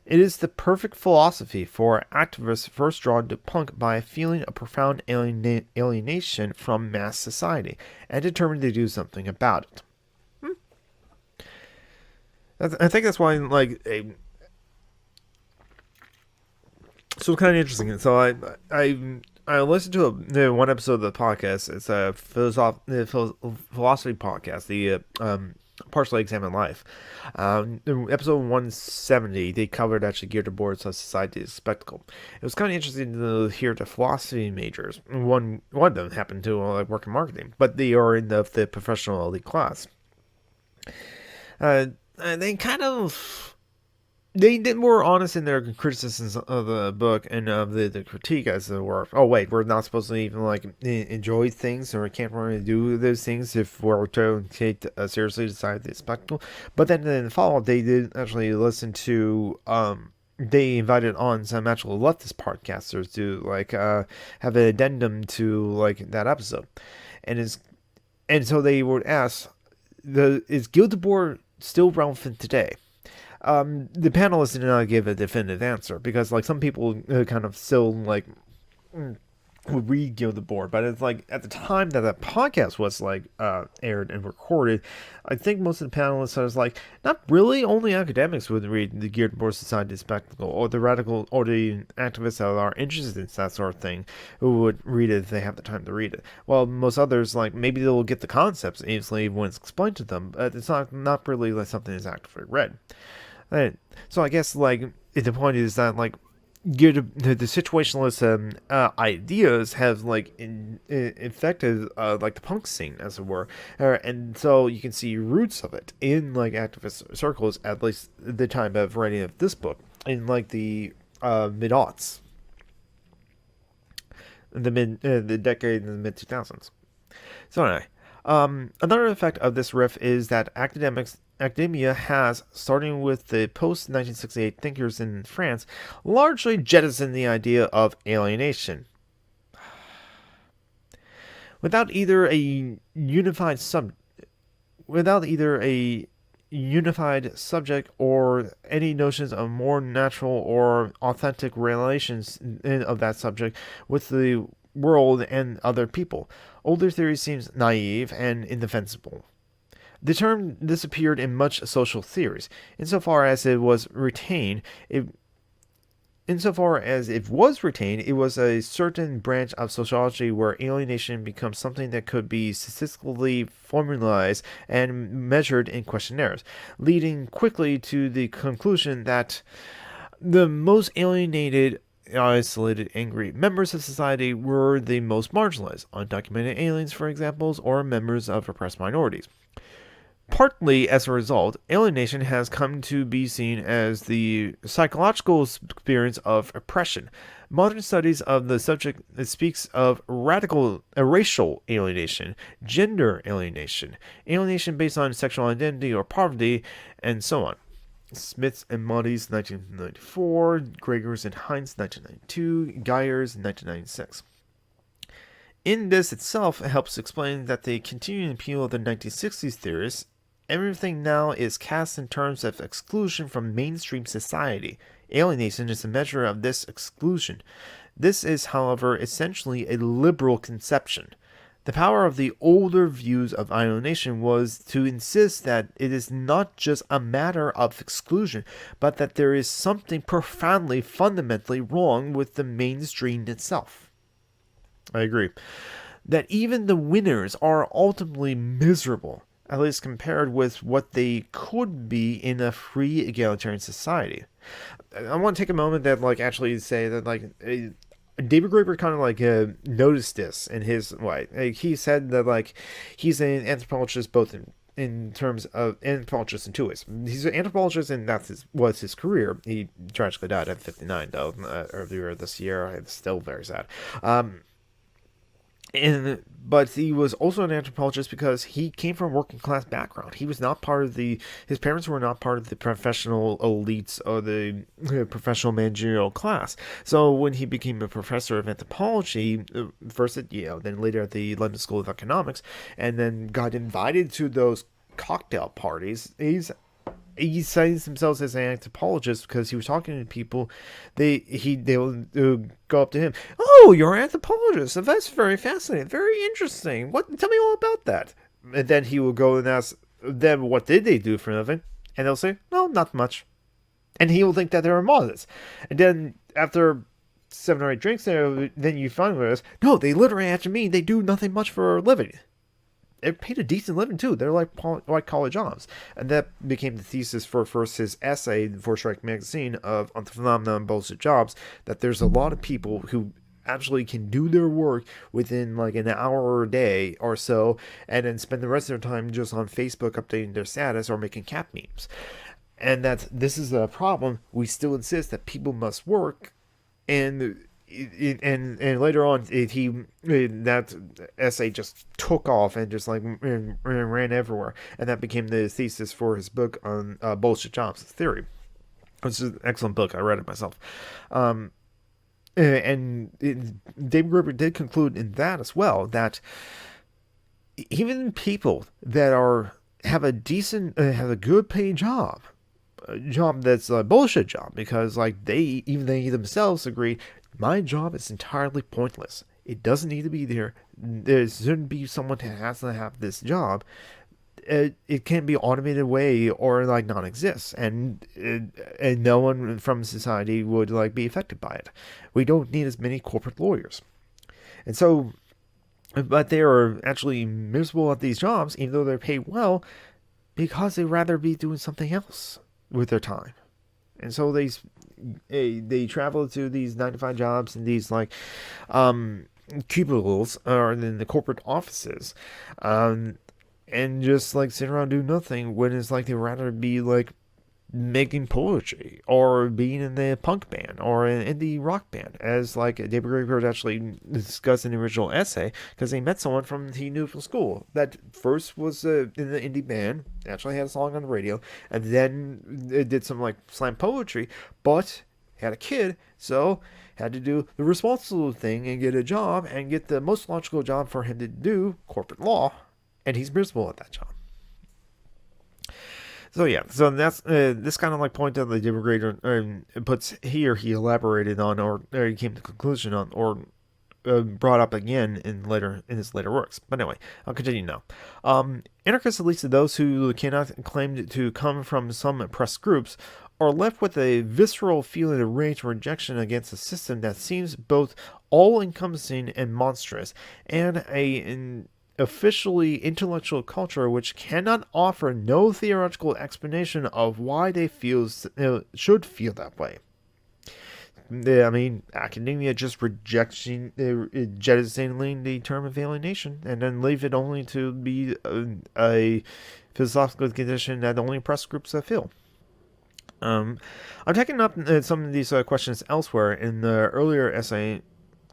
A: It is the perfect philosophy for activists first drawn to punk by a feeling of profound alienation from mass society and determined to do something about it. I think that's why, like, so it's kind of interesting. So I listened to one episode of the podcast. It's a philosophy podcast, the Partially Examined Life. Episode 170, they covered actually geared towards a society as spectacle. It was kind of interesting to hear the philosophy majors. One of them happened to work in marketing, but they are in the professional elite class. They kind of they did more honest in their criticisms of the book and of the critique as it were. Oh wait, we're not supposed to even enjoy things, or we can't really do those things if we're to take seriously society as spectacle. But then in the follow-up, they did actually listen to they invited on some actual leftist podcasters to have an addendum to that episode, and so they would ask, is Gildeboard still relevant today? The panelists did not give a definitive answer because some people kind of still would read Gildeboard, but it's at the time that podcast was aired and recorded, I think most of the panelists was not really, only academics would read the Gildeboard Society Spectacle, or the radical or the activists that are interested in that sort of thing who would read it if they have the time to read it. While most others maybe they'll get the concepts easily when it's explained to them, but it's not really something that's actively read. So I guess the point is that the situationalist ideas have infected the punk scene, as it were, and so you can see roots of it in activist circles, at least the time of writing of this book, in the mid-aughts, the decade in the mid-2000s. So anyway, another effect of this riff is that academia has, starting with the post-1968 thinkers in France, largely jettisoned the idea of alienation. Without either a unified subject or any notions of more natural or authentic relations of that subject with the world and other people, older theory seems naive and indefensible. The term disappeared in much social theories, insofar as it was retained. It was a certain branch of sociology where alienation becomes something that could be statistically formalized and measured in questionnaires, leading quickly to the conclusion that the most alienated isolated, angry members of society were the most marginalized, undocumented aliens, for example, or members of oppressed minorities. Partly as a result, alienation has come to be seen as the psychological experience of oppression. Modern studies of the subject speaks of racial alienation, gender alienation, alienation based on sexual identity or poverty, and so on. Smith and Muddy's 1994, Graeber's and Hines 1992, Geyer's 1996. In this itself, it helps explain that the continuing appeal of the 1960s theorists, everything now is cast in terms of exclusion from mainstream society. Alienation is a measure of this exclusion. This is, however, essentially a liberal conception. The power of the older views of alienation was to insist that it is not just a matter of exclusion, but that there is something profoundly, fundamentally wrong with the mainstream itself. I agree. That even the winners are ultimately miserable, at least compared with what they could be in a free egalitarian society. I want to take a moment that actually say that David Graeber kind of noticed this in his way. He said that he's an anthropologist both in terms of anthropologist in two ways. He's an anthropologist and was his career. He tragically died at 59 though earlier this year. It's still very sad. But he was also an anthropologist because he came from a working class background. He was not part of his parents were not part of the professional elites or the professional managerial class. So when he became a professor of anthropology, first at Yale, then later at the London School of Economics, and then got invited to those cocktail parties, he cites himself as an anthropologist because he was talking to people. They'll go up to him. Oh, you're an anthropologist. That's very fascinating, very interesting. Tell me all about that. And then he will go and ask them what did they do for a living, and they'll say, no, not much. And he will think that they're modest. And then after 7 or 8 drinks, then you find with us, no, they literally answer me. They do nothing much for a living. They're paid a decent living too. They're like college jobs, and that became the thesis for first his essay in Forstrike magazine of On the Phenomenon of Bullshit Jobs. That there's a lot of people who actually can do their work within an hour a day or so, and then spend the rest of their time just on Facebook updating their status or making cat memes. And this is a problem. We still insist that people must work, and later on that essay just took off and just ran everywhere, and that became the thesis for his book on bullshit jobs theory, which is an excellent book. I read it myself. David Graeber did conclude in that as well that even people that have a decent have a good paid job, a job that's a bullshit job, because they themselves agree, my job is entirely pointless. It doesn't need to be there. There shouldn't be someone who has to have this job. It can be automated away or non-exist, and no one from society would be affected by it. We don't need as many corporate lawyers, and so, but they are actually miserable at these jobs, even though they're paid well, because they'd rather be doing something else with their time. And so they travel to these 9-to-5 jobs and these cubicles or in the corporate offices, and just sit around and do nothing, when it's they'd rather be making poetry or being in the punk band or an indie rock band, as David Graeber actually discussed in the original essay, because he met someone he knew from school that first was in the indie band, actually had a song on the radio, and then did some slam poetry, but had a kid, so had to do the responsible thing and get a job, and get the most logical job for him to do, corporate law, and he's miserable at that job. So yeah, so that's this kind of point that the David Graeber puts here. He elaborated on, or he came to conclusion on, or brought up again in his later works. But anyway, I'll continue now. Anarchists, at least to those who cannot claim to come from some oppressed groups, are left with a visceral feeling of rage and rejection against a system that seems both all-encompassing and monstrous, and an officially intellectual culture which cannot offer no theoretical explanation of why they should feel that way. I mean, academia just jettisoning the term of alienation and then leave it only to be a philosophical condition that only oppressed groups feel. I'm taking up some of these questions elsewhere in the earlier essay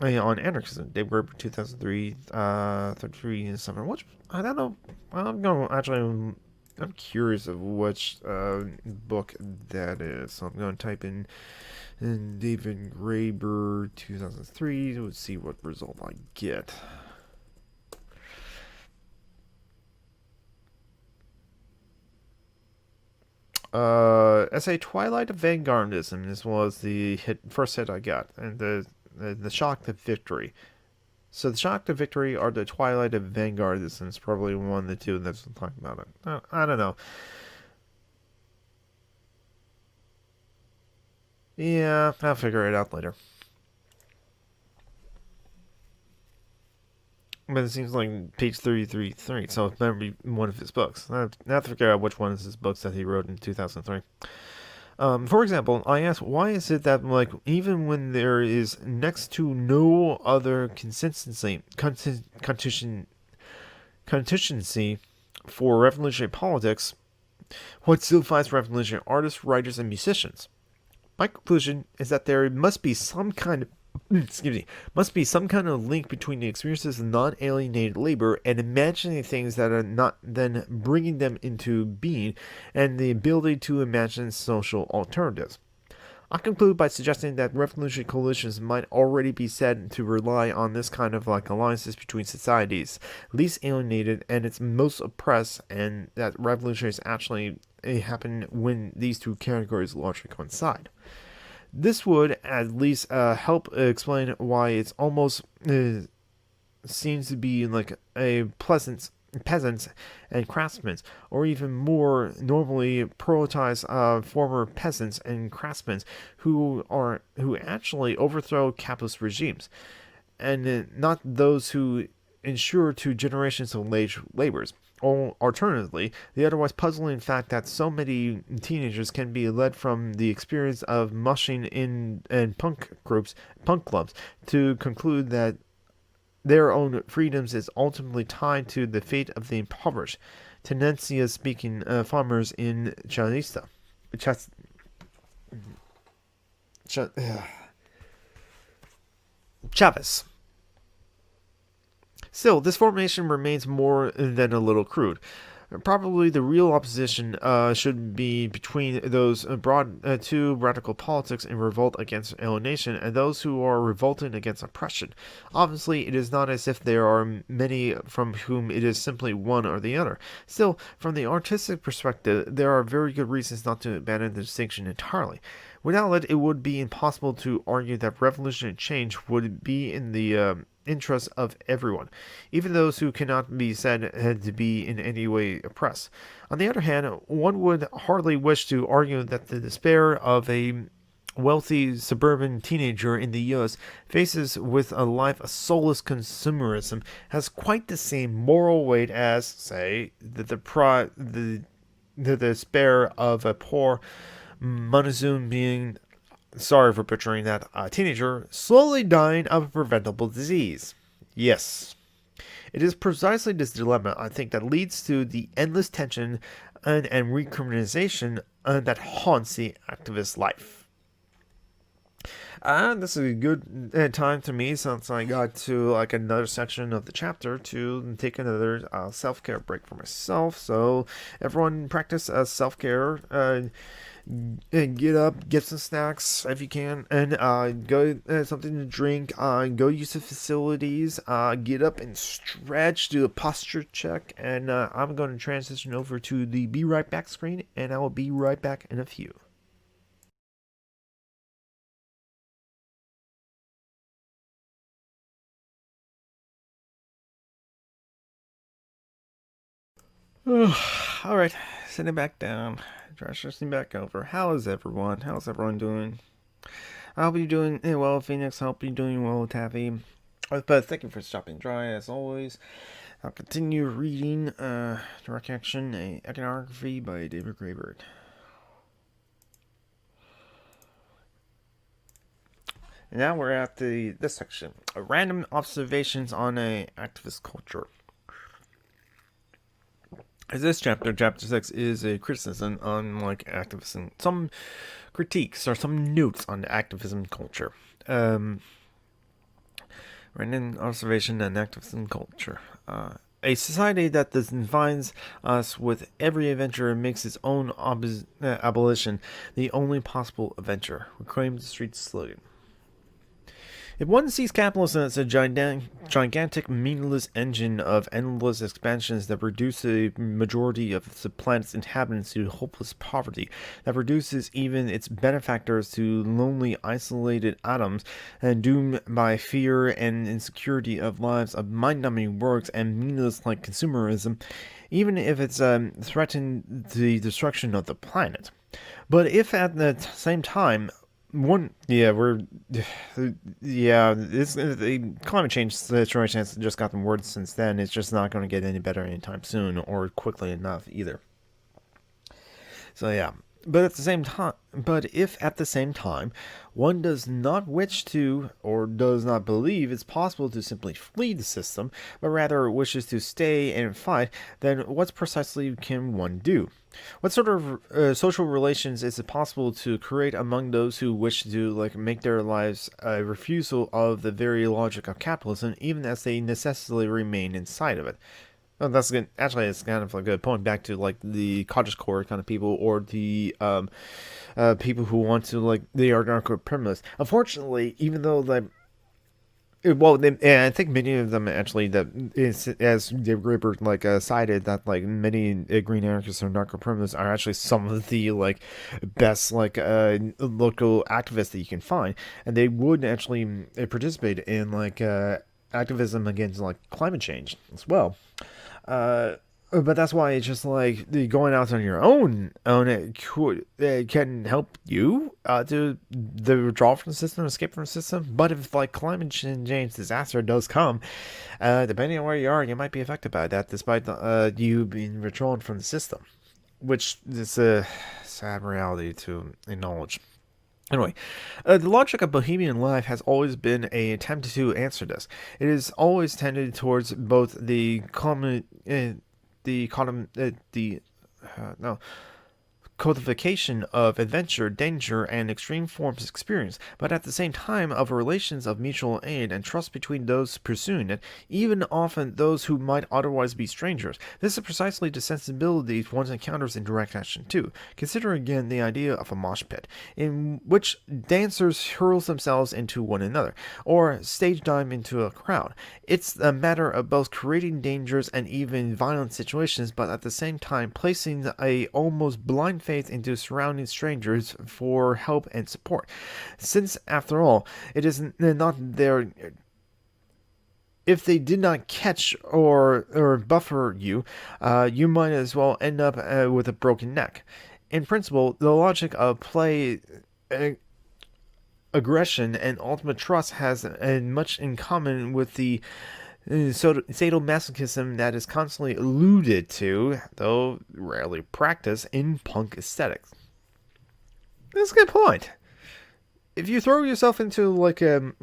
A: on anarchism, David Graeber, 2003, 33 in summer. Which I don't know. I'm curious of which book that is. So I'm going to type in David Graeber 2003. Let's see what result I get. Essay Twilight of Vanguardism. This was the first hit I got, and the shock to victory. So the shock to victory or the twilight of vanguardism is probably one of the two that's talking about it. I don't know. Yeah, I'll figure it out later. But it seems like page 33, so it might be one of his books. I have to figure out which one is his books that he wrote in 2003. For example, I asked, why is it that, like, even when there is next to no other contingency for revolutionary politics, what still finds revolutionary artists, writers, and musicians? My conclusion is that there must be some kind of link between the experiences of non-alienated labor and imagining things that are not then bringing them into being, and the ability to imagine social alternatives. I conclude by suggesting that revolutionary coalitions might already be said to rely on this kind of like alliances between societies least alienated and its most oppressed, and that revolutionaries actually happen when these two categories largely coincide. This would at least help explain why it's almost seems to be like a peasants and craftsmen, or even more normally prioritized former peasants and craftsmen who actually overthrow capitalist regimes, and not those who ensure two generations of wage labors. Or alternatively, the otherwise puzzling fact that so many teenagers can be led from the experience of mushing in punk clubs, to conclude that their own freedoms is ultimately tied to the fate of the impoverished, Tenencia-speaking farmers in Chavez. Still, this formation remains more than a little crude. Probably the real opposition should be between those two radical politics in revolt against alienation and those who are revolting against oppression. Obviously, it is not as if there are many from whom it is simply one or the other. Still, from the artistic perspective, there are very good reasons not to abandon the distinction entirely. Without it, it would be impossible to argue that revolutionary change would be in the interest of everyone, even those who cannot be said to be in any way oppressed. On the other hand, one would hardly wish to argue that the despair of a wealthy suburban teenager in the U.S. faces with a life of soulless consumerism has quite the same moral weight as, say, the despair of a poor Montezuma sorry for butchering that, teenager slowly dying of a preventable disease. Yes. It is precisely this dilemma, I think, that leads to the endless tension and recriminalization that haunts the activist life. This is a good time to me, since I got to like another section of the chapter, to take another self-care break for myself. So everyone practice self-care. Get up, get some snacks if you can, and go something to drink. Go use the facilities. Get up and stretch, do a posture check, and I'm going to transition over to the be right back screen, and I will be right back in a few. All right, sitting back down, transitioning back over. How is everyone? How's everyone doing? I hope you're doing well, Phoenix. I hope you're doing well, Taffy. But thank you for stopping by, as always. I'll continue reading Direct Action, An Ethnography by David Graeber. And now we're at this section, random observations on a activist culture. This chapter 6, is a criticism on activism, some critiques or some notes on the activism culture. Random observation and activism culture. A society that defines us with every adventure and makes its own abolition the only possible adventure. Reclaim the street slogan. If one sees capitalism as a gigantic, meaningless engine of endless expansions that reduce the majority of the planet's inhabitants to hopeless poverty, that reduces even its benefactors to lonely, isolated atoms, and doomed by fear and insecurity of lives of mind-numbing works and meaningless like consumerism, even if it's threatened the destruction of the planet. But if at the same time, the climate change situation has just gotten worse since then. It's just not going to get any better anytime soon or quickly enough either. So yeah, but if at the same time one does not wish to or does not believe it's possible to simply flee the system, but rather wishes to stay and fight, then what precisely can one do? What sort of social relations is it possible to create among those who wish to make their lives a refusal of the very logic of capitalism, even as they necessarily remain inside of it? Oh, that's good. Actually, it's kind of a good point back to the cottagecore kind of people, or the people who want to the anarcho-communists. Unfortunately, even though and I think many of them actually, that is, as David Graeber cited, that many green anarchists or anarcho-communists are actually some of the best local activists that you can find, and they would actually participate in activism against climate change as well. But that's why it's just going out on your own it can help you to the withdrawal from the system, escape from the system. But if climate change disaster does come, depending on where you are, you might be affected by that, despite you being withdrawn from the system, which is a sad reality to acknowledge. Anyway, the logic of bohemian life has always been an attempt to answer this. It is always tended towards both the codification of adventure, danger, and extreme forms of experience, but at the same time of relations of mutual aid and trust between those pursuing it, even often those who might otherwise be strangers. This is precisely the sensibility one encounters in direct action too. Consider again the idea of a mosh pit, in which dancers hurl themselves into one another, or stage dive into a crowd. It's a matter of both creating dangers and even violent situations, but at the same time placing a almost blind faith into surrounding strangers for help and support. Since, after all, it is not their... If they did not catch or buffer you, you might as well end up with a broken neck. In principle, the logic of play... aggression and ultimate trust has much in common with the sadomasochism that is constantly alluded to, though rarely practiced, in punk aesthetics. That's a good point. If you throw yourself into a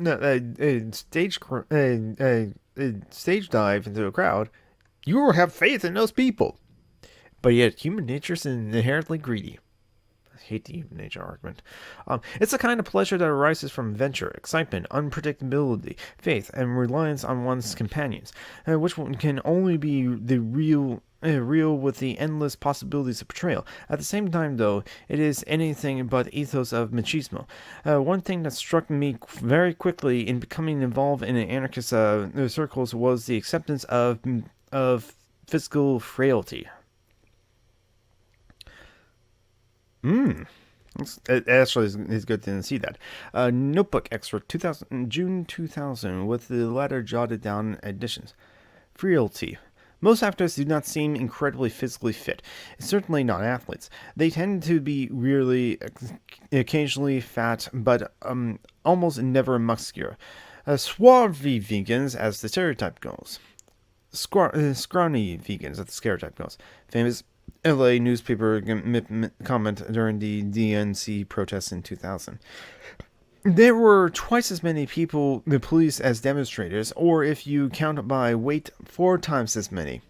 A: stage dive into a crowd, you will have faith in those people. But yet, human nature is inherently greedy. I hate the human nature argument. It's a kind of pleasure that arises from adventure, excitement, unpredictability, faith, and reliance on one's companions, which can only be the real with the endless possibilities of betrayal. At the same time, though, it is anything but ethos of machismo. One thing that struck me very quickly in becoming involved in anarchist circles was the acceptance of physical frailty. It actually is good to see that. Notebook extract, June 2000, with the latter jotted down additions. Frailty. Most actors do not seem incredibly physically fit, certainly not athletes. They tend to be really occasionally fat, but almost never muscular. Swarthy vegans, as the stereotype goes. Scrawny vegans, as the stereotype goes. Famous LA newspaper comment during the DNC protests in 2000. There were twice as many people, the police, as demonstrators, or if you count by weight, 4 times as many.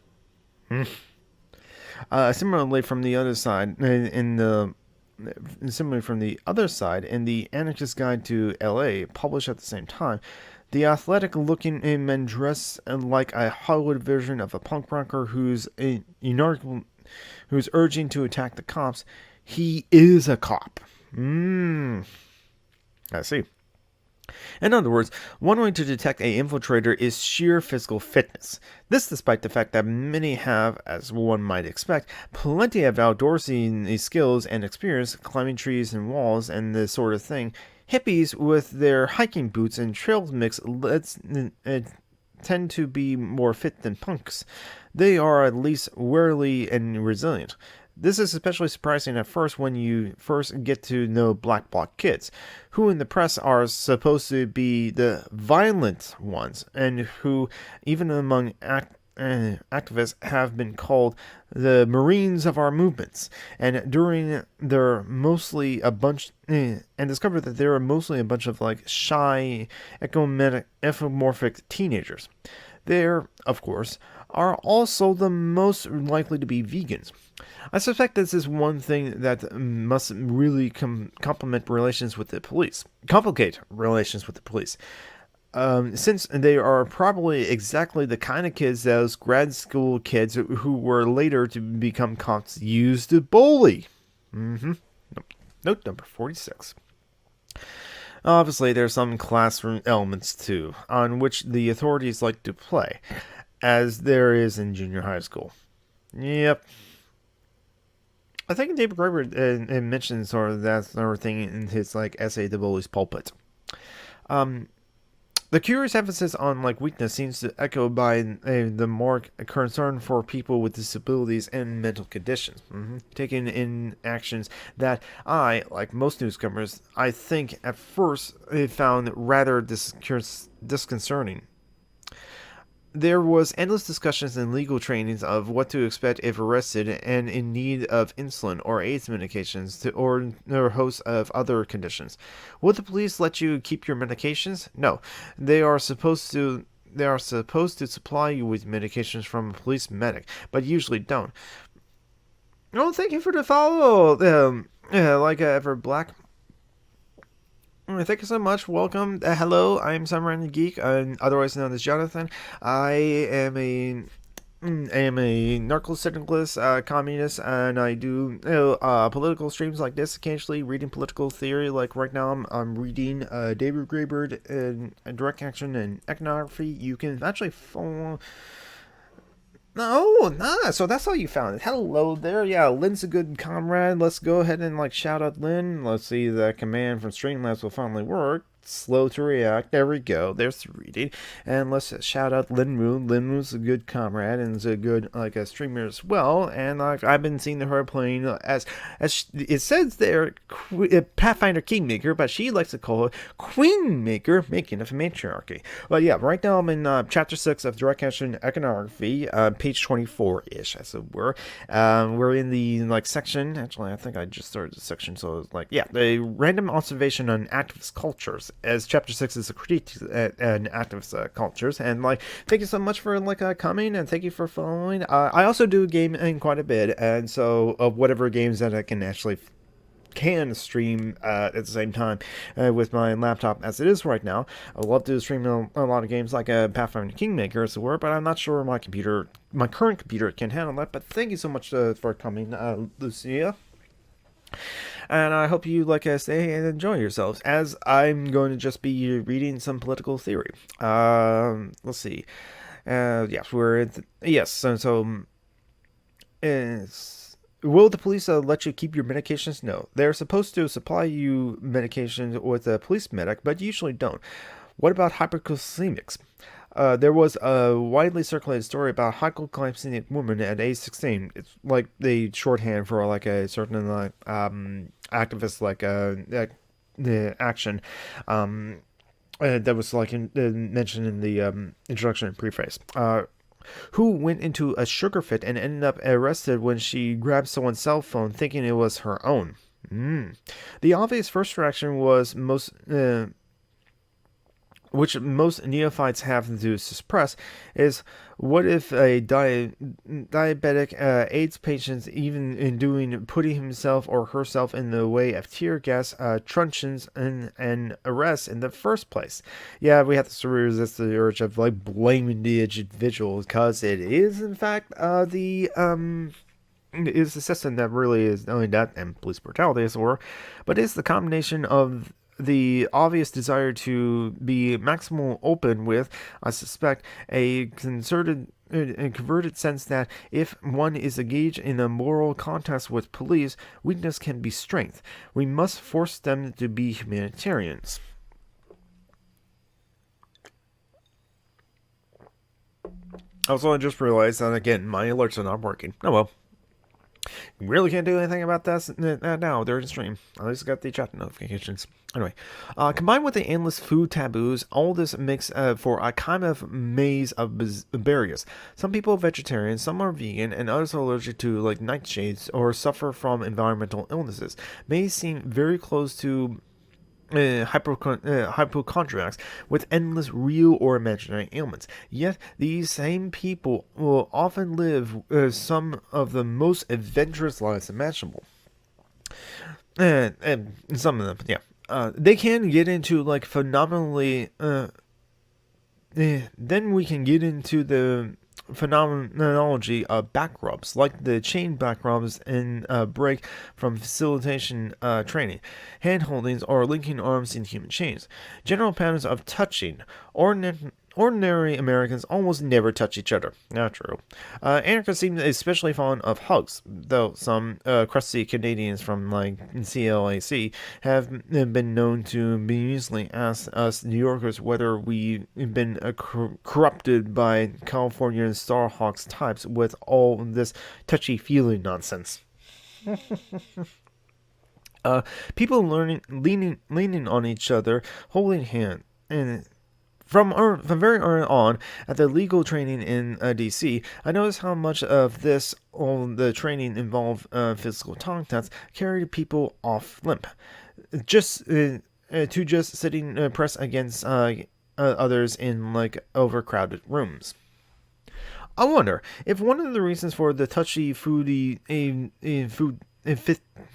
A: Similarly, from the other side, in the Anarchist Guide to L.A., published at the same time, the athletic-looking men dress like a Hollywood version of a punk rocker who's urging to attack the cops. He is a cop. I see. In other words, one way to detect an infiltrator is sheer physical fitness. This despite the fact that many have, as one might expect, plenty of outdoorsy skills and experience climbing trees and walls and this sort of thing. Hippies with their hiking boots and trail mix tend to be more fit than punks. They are at least wary and resilient. This is especially surprising at first when you first get to know black bloc kids, who in the press are supposed to be the violent ones, and who, even among activists, have been called the Marines of our movements, and discovered that they're mostly a bunch of like shy, ecomorphic teenagers. There, of course, are also the most likely to be vegans. I suspect this is one thing that must really complicate relations with the police. Since they are probably exactly the kind of kids those grad school kids who were later to become cops used to bully. Note number 46. Obviously, there are some classroom elements too, on which the authorities like to play, as there is in junior high school. Yep. I think David Graeber mentioned sort of that sort of thing in his like essay, "The Bully's Pulpit." The curious emphasis on like weakness seems to echo by the more concern for people with disabilities and mental conditions, taking in actions that I, like most newcomers, I think at first found rather disconcerting. There was endless discussions and legal trainings of what to expect if arrested and in need of insulin or AIDS medications or a host of other conditions. Will the police let you keep your medications? No. They are supposed to supply you with medications from a police medic, but usually don't. Oh, thank you for the follow, Ever Black. Thank you so much. Welcome. Hello, I'm SomeRandomGeek, otherwise known as Jonathan. I am a anarcho-syndicalist, communist, and I do political streams like this occasionally, reading political theory. Like right now, I'm reading David Graeber and Direct Action and Ethnography. You can actually follow. No, nah. So that's how you found it. Hello there. Yeah, Lynn's a good comrade. Let's go ahead and like shout out Lynn. Let's see, the command from Streamlabs will finally work. Slow to react. There we go. There's the reading. And let's shout out Lynn Moon. Lynn Moon's a good comrade and is a good a streamer as well. And I've been seeing her playing as it says there, Pathfinder Kingmaker, but she likes to call it Queenmaker, making of a matriarchy. But yeah, right now I'm in chapter 6 of Direct Action Ethnography, page 24-ish, as it were. We're in the section. Actually, I think I just started the section, so it's the random observation on activist cultures, as chapter 6 is a critique and activist cultures. And thank you so much for coming, and thank you for following. I also do game in quite a bit, and so of whatever games that I can actually stream at the same time with my laptop as it is right now. I would love to stream a lot of games like Pathfinder Kingmaker as it were, but I'm not sure my current computer can handle that. But thank you so much for coming, Lucia. And I hope you stay and enjoy yourselves, as I'm going to just be reading some political theory. Let's see. Yes, will the police let you keep your medications? No. They're supposed to supply you medications with a police medic, but usually don't. What about hyperglycemics? There was a widely circulated story about a hypoglycemic woman at age 16. It's like the shorthand for a certain activist the action that was mentioned in the introduction and preface. Who went into a sugar fit and ended up arrested when she grabbed someone's cell phone thinking it was her own. The obvious first reaction was which most neophytes have to suppress, is what if a diabetic AIDS patient, even in putting himself or herself in the way of tear gas, truncheons, and arrests in the first place? Yeah, we have to resist the urge of like blaming the individual, because it is in fact is the system that really is not only that and police brutality as well, but it's the combination of the obvious desire to be maximal open with, I suspect, a converted sense that if one is engaged in a moral contest with police, weakness can be strength. We must force them to be humanitarians. Also, I just realized that, again, my alerts are not working. Oh well. Really can't do anything about this now during the stream. I just got the chat notifications. Anyway, combined with the endless food taboos, all this makes for a kind of maze of barriers. Some people are vegetarian, some are vegan, and others are allergic to like nightshades or suffer from environmental illnesses. May seem very close to hypochondriacs with endless real or imaginary ailments. Yet these same people will often live some of the most adventurous lives imaginable. And some of them, yeah. They can get into like phenomenally. Then we can get into the phenomenology of back rubs, like the chain back rubs in break from facilitation training, hand holdings, or linking arms in human chains. General patterns of touching. Ordinary Americans almost never touch each other. Not true. Anarchists seem especially fond of hugs, though some crusty Canadians from like CLAC have been known to bemusingly ask us New Yorkers whether we've been corrupted by California Starhawks types with all this touchy-feely nonsense. People leaning on each other, holding hands, and from very early on at the legal training in D.C., I noticed how much of this, the training involved physical contacts, carried people off limp, just sitting pressed against others in like overcrowded rooms. I wonder if one of the reasons for the touchy, food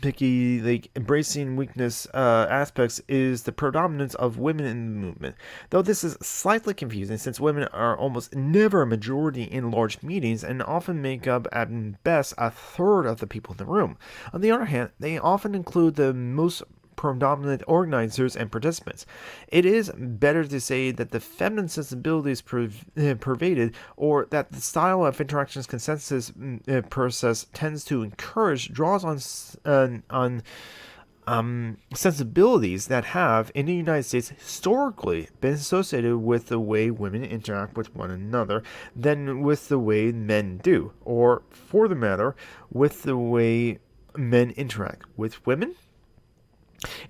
A: picky, like embracing weakness aspects is the predominance of women in the movement. Though this is slightly confusing since women are almost never a majority in large meetings and often make up at best a third of the people in the room. On the other hand, they often include the most predominant organizers and participants. It is better to say that the feminine sensibilities pervaded, or that the style of interactions consensus process tends to encourage, draws on sensibilities that have, in the United States, historically been associated with the way women interact with one another than with the way men do, or, for the matter, with the way men interact with women.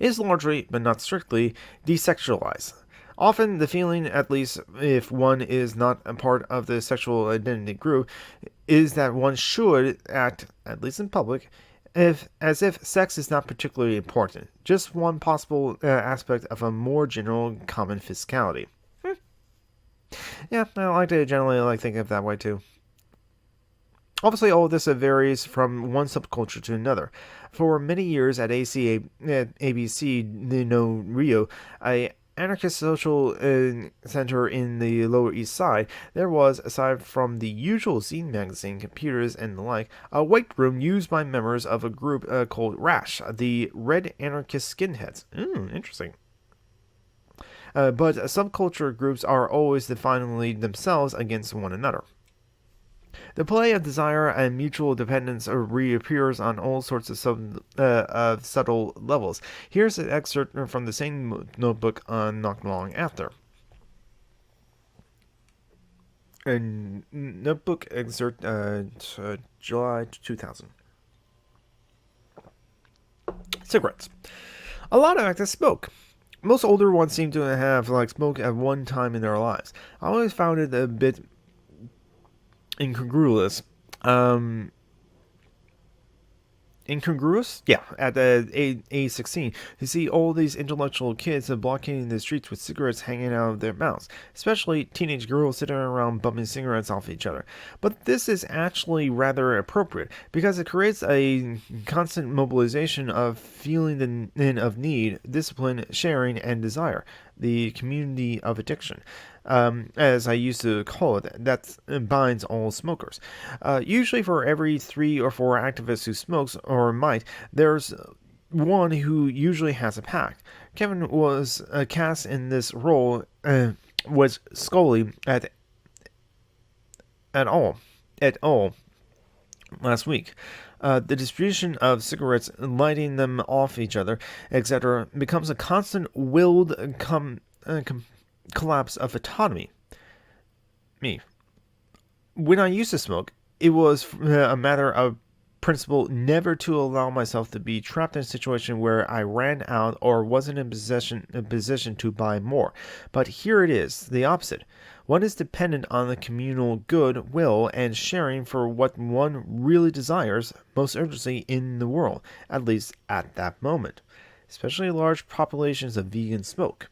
A: Is largely, but not strictly, desexualized. Often the feeling, at least if one is not a part of the sexual identity group, is that one should act, at least in public, as if sex is not particularly important, just one possible aspect of a more general common physicality. Yeah, I like to generally think of it that way too. Obviously, all of this varies from one subculture to another. For many years at ABC no Rio, a anarchist social center in the Lower East Side, there was, aside from the usual zine magazine, computers, and the like, a white room used by members of a group called RASH, the Red Anarchist Skinheads. Interesting. But subculture groups are always defining themselves against one another. The play of desire and mutual dependence reappears on all sorts of subtle levels. Here's an excerpt from the same notebook not long after. A notebook excerpt, July 2000. Cigarettes. A lot of activists smoke. Most older ones seem to have smoked at one time in their lives. I always found it a bit incongruous incongruous? Yeah, at the age 16, to see all these intellectual kids blocking the streets with cigarettes hanging out of their mouths, especially teenage girls sitting around bumming cigarettes off each other. But this is actually rather appropriate because it creates a constant mobilization of feeling of need, discipline, sharing, and desire, the community of addiction. As I used to call it, that binds all smokers. Usually, for every 3 or 4 activists who smokes or might, there's one who usually has a pack. Kevin was cast in this role, was Scully at all last week. The distribution of cigarettes, lighting them off each other, etc., becomes a constant willed collapse of autonomy. Me. When I used to smoke, it was a matter of principle never to allow myself to be trapped in a situation where I ran out or wasn't in position to buy more. But here it is, the opposite. One is dependent on the communal goodwill and sharing for what one really desires most urgently in the world, at least at that moment. Especially large populations of vegan smoke.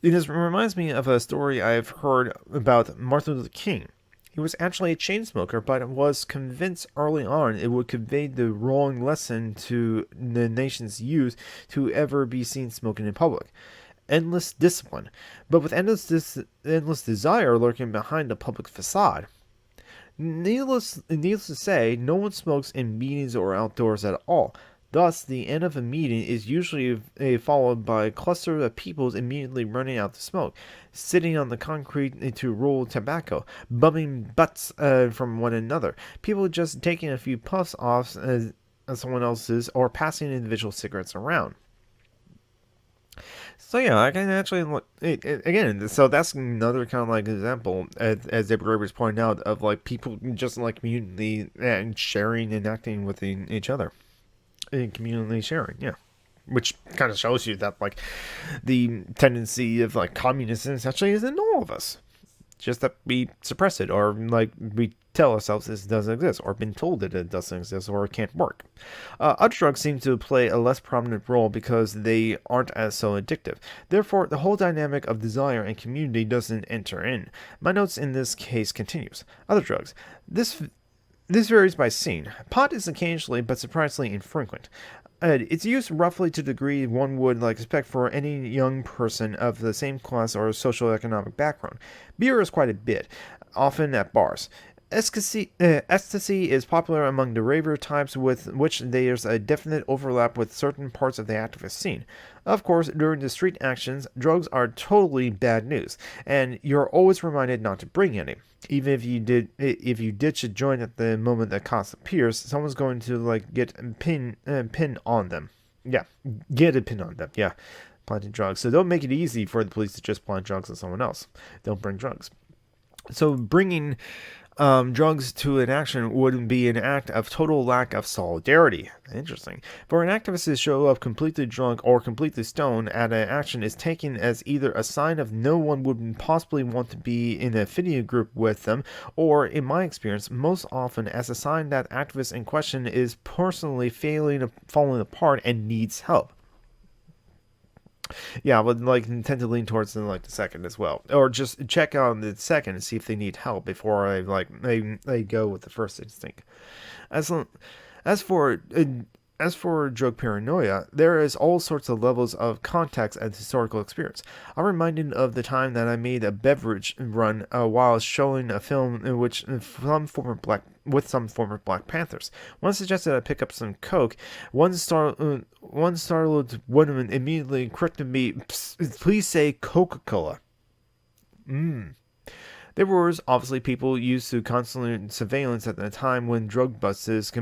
A: It reminds me of a story I've heard about Martin Luther King. He was actually a chain smoker, but was convinced early on it would convey the wrong lesson to the nation's youth to ever be seen smoking in public. Endless discipline, but with endless desire lurking behind the public facade. Needless to say, no one smokes in meetings or outdoors at all. Thus, the end of a meeting is usually followed by a cluster of people immediately running out to smoke, sitting on the concrete to roll tobacco, bumming butts from one another, people just taking a few puffs off someone else's or passing individual cigarettes around. So yeah, I can actually look again. So that's another kind of like example, as David Graeber was pointing out, of like people just like community and sharing and acting with each other. In community sharing, yeah, which kind of shows you that like the tendency of like communism essentially is in all of us, just that we suppress it or like we tell ourselves this doesn't exist or been told that it doesn't exist or it can't work. Other drugs seem to play a less prominent role because they aren't as so addictive. Therefore, the whole dynamic of desire and community doesn't enter in. My notes in this case continues. Other drugs. This varies by scene. Pot is occasionally, but surprisingly infrequent. It's used roughly to the degree one would like expect for any young person of the same class or socioeconomic background. Beer is quite a bit, often at bars. Ecstasy is popular among the raver types with which there's a definite overlap with certain parts of the activist scene. Of course, during the street actions, drugs are totally bad news, and you're always reminded not to bring any. Even if you ditch a joint at the moment the cost appears, someone's going to like get a pin on them. Yeah, get a pin on them. Yeah, planting drugs. So don't make it easy for the police to just plant drugs on someone else. Don't bring drugs. So bringing drugs to an action would be an act of total lack of solidarity. Interesting. For an activist to show up completely drunk or completely stoned at an action is taken as either a sign of no one would possibly want to be in an affinity group with them, or, in my experience, most often as a sign that activist in question is personally falling apart and needs help. Yeah, but like tend to lean towards the second as well, or just check out the second and see if they need help before they go with the first instinct. As for drug paranoia, there is all sorts of levels of context and historical experience. I'm reminded of the time that I made a beverage run while showing a film in which some former Black Panthers. One suggested I pick up some Coke. One startled woman immediately corrected me, "Please say Coca-Cola." There was obviously people used to constant surveillance at the time when drug busts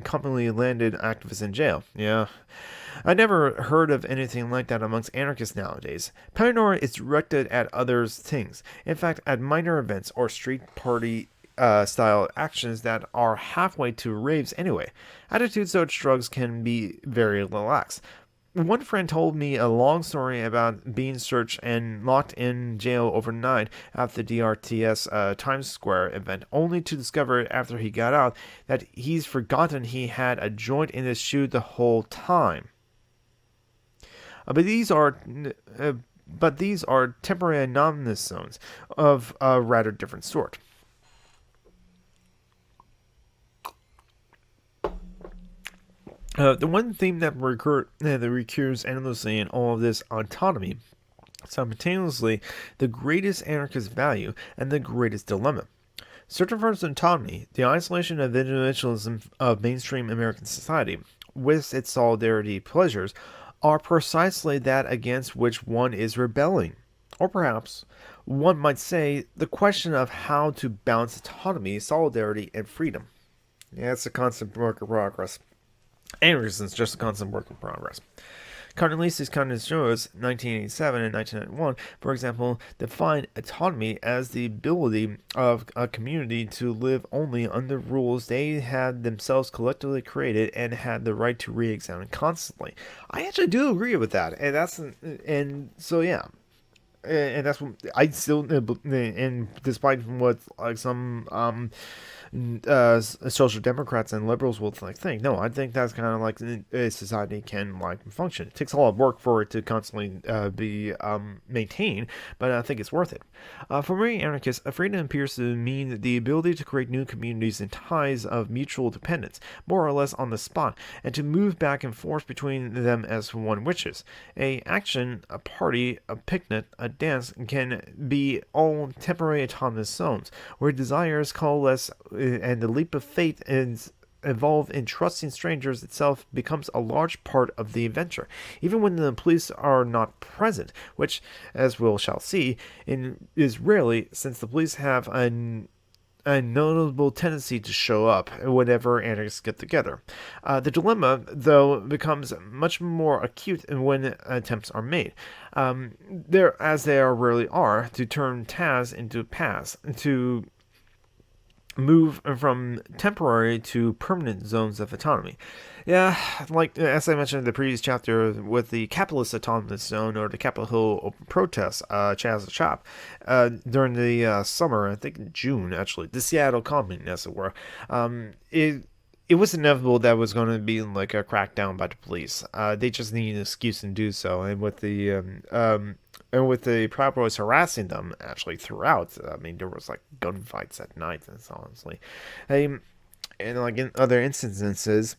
A: commonly landed activists in jail. Yeah. I never heard of anything like that amongst anarchists nowadays. Paranoia is directed at other things. In fact, at minor events or street party style actions that are halfway to raves anyway. Attitudes towards drugs can be very relaxed. one friend told me a long story about being searched and locked in jail overnight at the DRTS Times Square event, only to discover after he got out that he's forgotten he had a joint in his shoe the whole time. But these are temporary anonymous zones of a rather different sort. The one theme that recurs endlessly in all of this autonomy, simultaneously the greatest anarchist value and the greatest dilemma. Certain forms of autonomy, the isolation of individualism of mainstream American society, with its solidarity pleasures, are precisely that against which one is rebelling. Or perhaps, one might say, the question of how to balance autonomy, solidarity, and freedom. Yeah, it's a constant work in progress. Anarchism is just a constant work in progress. Carnelius Carnesius, 1987 and 1991, for example, defined autonomy as the ability of a community to live only under rules they had themselves collectively created and had the right to re-examine constantly. I actually do agree with that, and that's what I still, and despite what like some social democrats and liberals will think, no, I think that's kind of like a society can like function. It takes a lot of work for it to constantly be maintained, but I think it's worth it. For many anarchists, freedom appears to mean the ability to create new communities and ties of mutual dependence, more or less on the spot, and to move back and forth between them as one wishes. A action, a party, a picnic, a dance can be all temporary autonomous zones, where desires coalesce and the leap of faith is involved in trusting strangers itself becomes a large part of the adventure, even when the police are not present, which, as we shall see, is rarely, since the police have a notable tendency to show up whenever anarchists get together. The dilemma, though, becomes much more acute when attempts are made, as there rarely are, to turn TAS into PAS, to move from temporary to permanent zones of autonomy. Yeah, like as I mentioned in the previous chapter with the capitalist autonomous zone or the Capitol Hill open protest, Chaz the Chop, during the summer, I think in June actually, the Seattle Commune, as it were, it was inevitable that was going to be like a crackdown by the police. They just needed an excuse to do so, and with the Proud Boys harassing them actually throughout, I mean, there was like gunfights at night, and honestly, and like in other instances,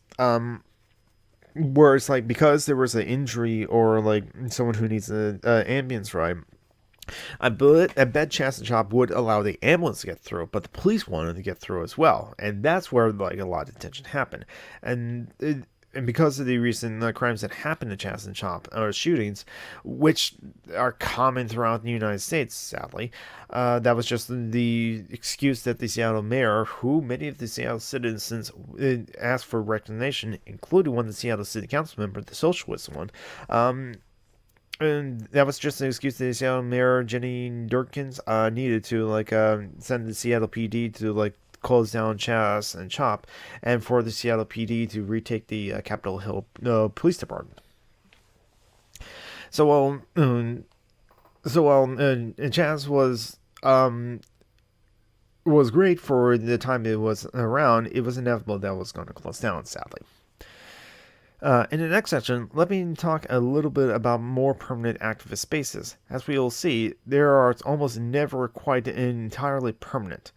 A: where it's like because there was an injury or like someone who needs an ambulance ride. I bet Chas and Chop would allow the ambulance to get through, but the police wanted to get through as well, and that's where like a lot of tension happened. And because of the recent crimes that happened to Chas and Chop, or shootings, which are common throughout the United States, sadly, that was just the excuse that the Seattle mayor, who many of the Seattle citizens asked for recognition, including one of the Seattle City Council member, the socialist one, and that was just an excuse that the Seattle mayor, Jenny Durkins, needed to like send the Seattle PD to like close down Chas and Chop, and for the Seattle PD to retake the Capitol Hill Police Department. So while Chas was great for the time it was around, it was inevitable that it was going to close down, sadly. In the next section, let me talk a little bit about more permanent activist spaces. As we will see, there are almost never quite entirely permanent.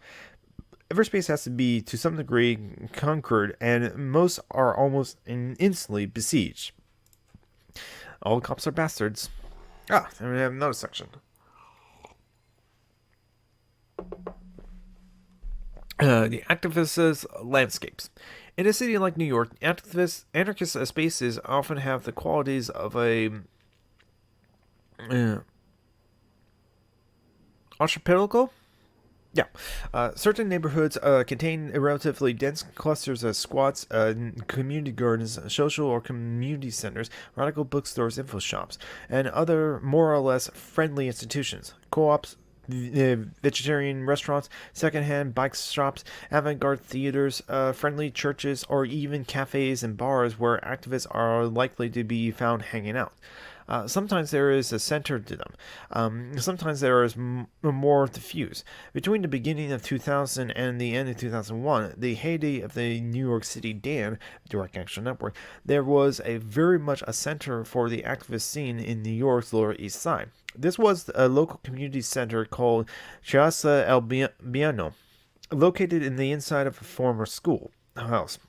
A: Every space has to be, to some degree, conquered, and most are almost instantly besieged. All cops are bastards. And we have another section. The activists' landscapes. In a city like New York, anarchist spaces often have the qualities of a archipelago. Yeah. Certain neighborhoods contain relatively dense clusters of squats, community gardens, social or community centers, radical bookstores, info shops, and other more or less friendly institutions, co-ops, vegetarian restaurants, secondhand bike shops, avant-garde theaters, friendly churches, or even cafes and bars where activists are likely to be found hanging out. Sometimes there is a center to them. Sometimes there is more diffuse. Between the beginning of 2000 and the end of 2001, the heyday of the New York City DAN, Direct Action Network, there was very much a center for the activist scene in New York's Lower East Side. This was a local community center called Chiasa El Biano, located in the inside of a former school house.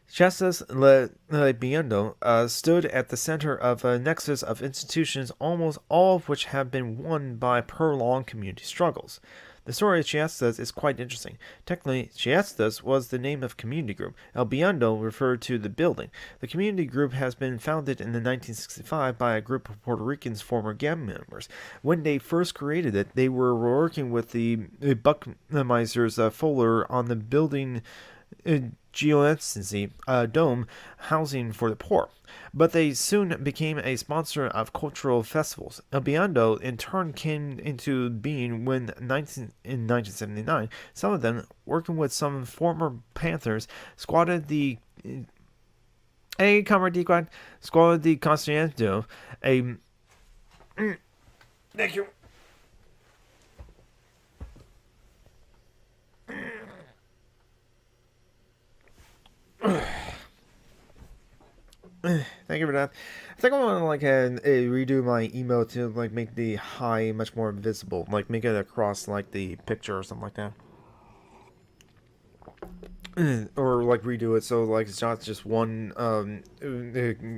A: Chasas Lebiendo stood at the center of a nexus of institutions, almost all of which have been won by prolonged community struggles. The story of Chiestas is quite interesting. Technically, Chiestas was the name of community group. El Biondo referred to the building. The community group has been founded in 1965 by a group of Puerto Ricans former gang members. When they first created it, they were working with the Buckmeisers Fuller on the building geoency dome housing for the poor, but they soon became a sponsor of cultural festivals. El Biondo in turn came into being when in 1979, some of them, working with some former Panthers, squatted the Constituento, thank you. Thank you for that. I think I want to redo my emo to make the high much more visible, make it across the picture or something like that, or redo it so it's not just one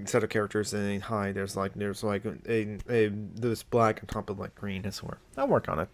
A: set of characters and then high. There's this black on top of green. I swear, I'll work on it.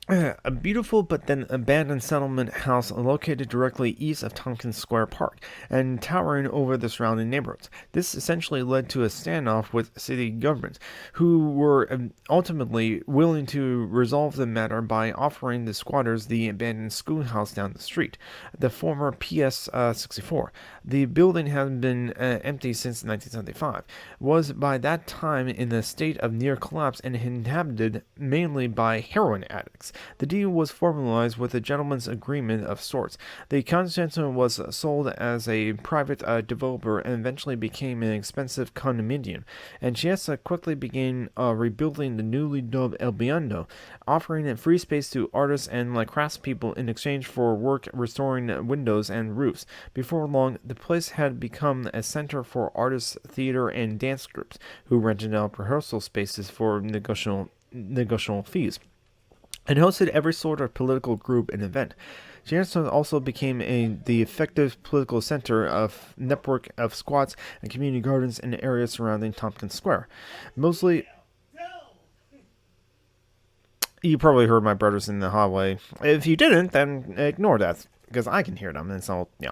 A: A beautiful but then abandoned settlement house located directly east of Tompkins Square Park and towering over the surrounding neighborhoods. This essentially led to a standoff with city governments, who were ultimately willing to resolve the matter by offering the squatters the abandoned schoolhouse down the street, the former PS 64. The building had been empty since 1975, was by that time in a state of near collapse and inhabited mainly by heroin addicts. The deal was formalized with a gentleman's agreement of sorts. The Constantine was sold as a private developer and eventually became an expensive condominium, and Chiesa quickly began rebuilding the newly dubbed El Biondo, offering a free space to artists and craftspeople in exchange for work restoring windows and roofs. Before long, the place had become a center for artists, theater, and dance groups, who rented out rehearsal spaces for negotiable fees, and hosted every sort of political group and event. Jamestown also became the effective political center of network of squats and community gardens in the area surrounding Tompkins Square. Mostly, you probably heard my brothers in the hallway. If you didn't, then ignore that, because I can hear them, and so, yeah.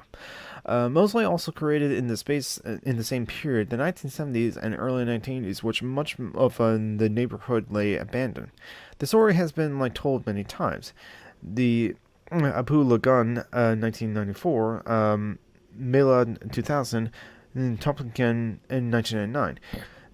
A: Mostly also created in the space in the same period, the 1970s and early 1980s, which much of the neighborhood lay abandoned. The story has been told many times. The Apu Lagun 1994, Mela 2000, and Tompkin in 1999.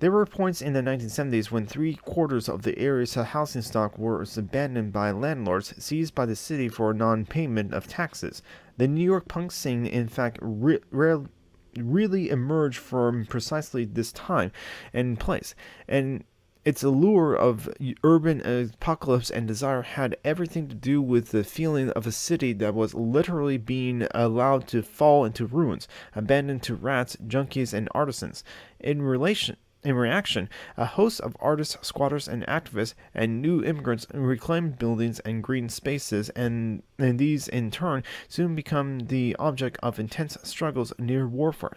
A: There were points in the 1970s when 3/4 of the area's housing stock was abandoned by landlords seized by the city for non-payment of taxes. The New York punk scene, in fact, really emerged from precisely this time and place, and its allure of urban apocalypse and desire had everything to do with the feeling of a city that was literally being allowed to fall into ruins, abandoned to rats, junkies, and artisans. In reaction, a host of artists, squatters, and activists and new immigrants reclaimed buildings and green spaces, and these, in turn, soon become the object of intense struggles near warfare.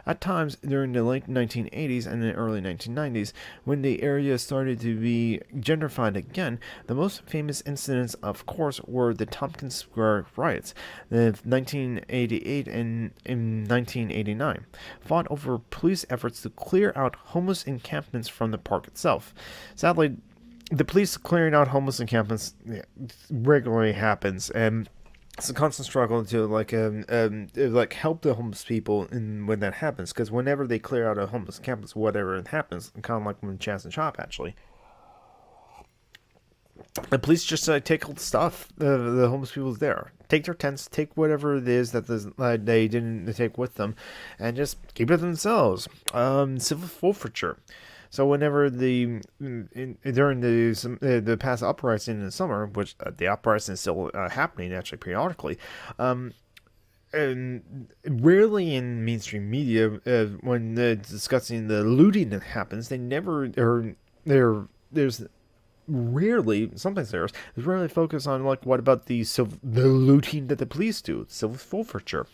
A: At times, during the late 1980s and the early 1990s, when the area started to be gentrified again, the most famous incidents, of course, were the Tompkins Square riots of 1988 and in 1989, fought over police efforts to clear out homeless encampments from the park itself. Sadly, the police clearing out homeless encampments regularly happens, and it's a constant struggle to like help the homeless people in when that happens, because whenever they clear out a homeless campus, whatever it happens, kind of like when Chaz and Chop actually, the police just take all the stuff the homeless people's there, take their tents, take whatever it is that they didn't take with them, and just keep it themselves. Civil forfeiture. So whenever during the past uprising in the summer, which the uprising is still happening actually periodically, and rarely in mainstream media when discussing the looting that happens, they never or there's rarely, sometimes there's rarely focus on like what about the looting that the police do. Civil forfeiture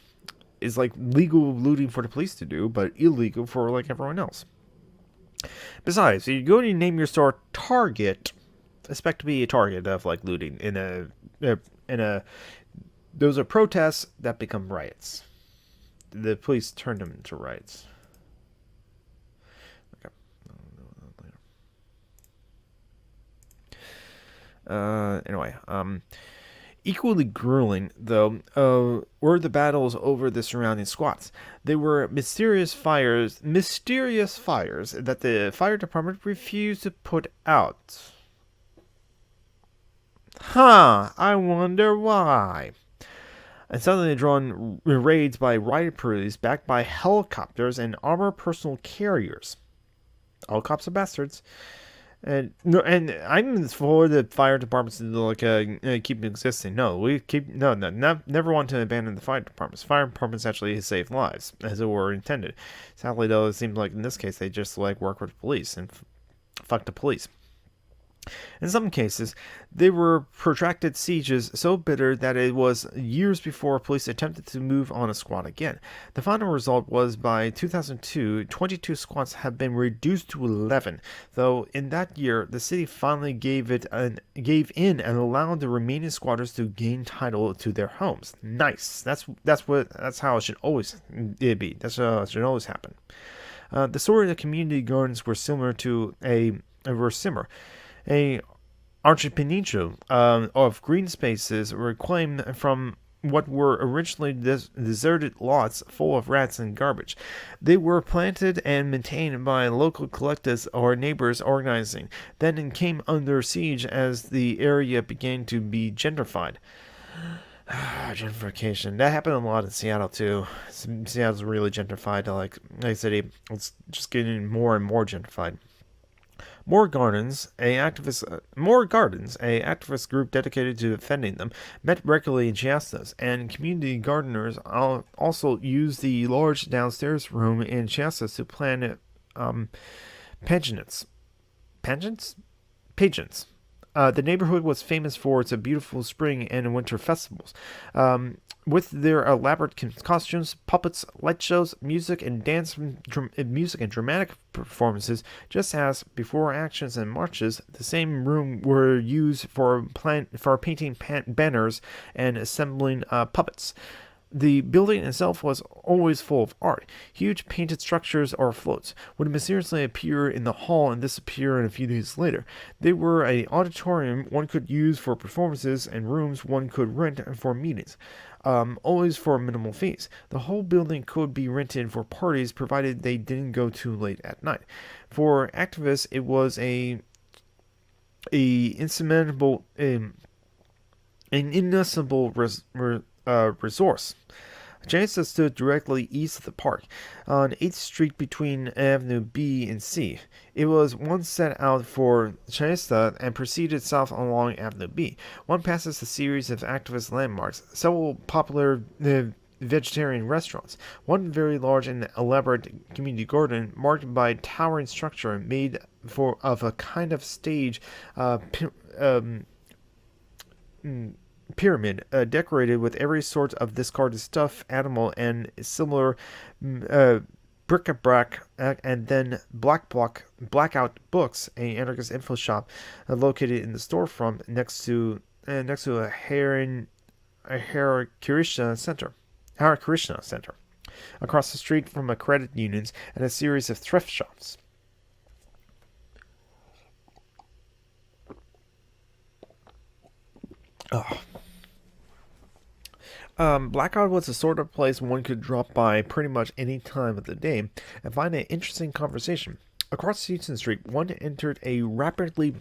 A: is like legal looting for the police to do, but illegal for like everyone else. Besides, if you go and name your store Target, expect to be a target of like looting in a those are protests that become riots. The police turn them into riots. Okay. Anyway, equally grueling, though, were the battles over the surrounding squats. They were mysterious fires that the fire department refused to put out. I wonder why. And suddenly drawn raids by riot police backed by helicopters and armored personal carriers. All cops are bastards. And I'm for the fire departments to keep existing. Never want to abandon the fire departments. Fire departments actually save lives, as it were intended. Sadly, though, it seems like in this case they just like work with the police and fuck the police. In some cases, they were protracted sieges so bitter that it was years before police attempted to move on a squat again. The final result was by 2002, 22 squats had been reduced to 11, though in that year the city finally gave in and allowed the remaining squatters to gain title to their homes. Nice. That's how it should always be. That's how it should always happen. The story of the community gardens were similar. A archipelago of green spaces reclaimed from what were originally deserted lots full of rats and garbage. They were planted and maintained by local collectives or neighbors organizing, then came under siege as the area began to be gentrified. Gentrification. That happened a lot in Seattle too. Seattle's really gentrified. Like I said, it's just getting more and more gentrified. More Gardens, a activist group dedicated to defending them, met regularly in Shastas, and community gardeners also used the large downstairs room in Shastas to plan pageants. Pageants? The neighborhood was famous for its beautiful spring and winter festivals. With their elaborate costumes, puppets, light shows, music and dramatic performances, just as before actions and marches, the same room were used for painting banners and assembling puppets. The building itself was always full of art. Huge painted structures or floats would mysteriously appear in the hall and disappear in a few days later. They were an auditorium one could use for performances and rooms one could rent for meetings, always for minimal fees. The whole building could be rented for parties provided they didn't go too late at night. For activists, it was an inestimable resource. Chanesta stood directly east of the park, on 8th Street between Avenue B and C. It was once set out for Chanesta and proceeded south along Avenue B. One passes a series of activist landmarks, several popular vegetarian restaurants, one very large and elaborate community garden marked by towering structure made of a kind of stage pyramid decorated with every sort of discarded stuff, animal, and similar bric-a-brac, and then Blackout Books, a anarchist info shop located in the storefront next to a Hare Krishna Center, across the street from a credit unions and a series of thrift shops. Oh. Blackout was the sort of place one could drop by pretty much any time of the day and find an interesting conversation. Across Houston Street, one entered a rapidly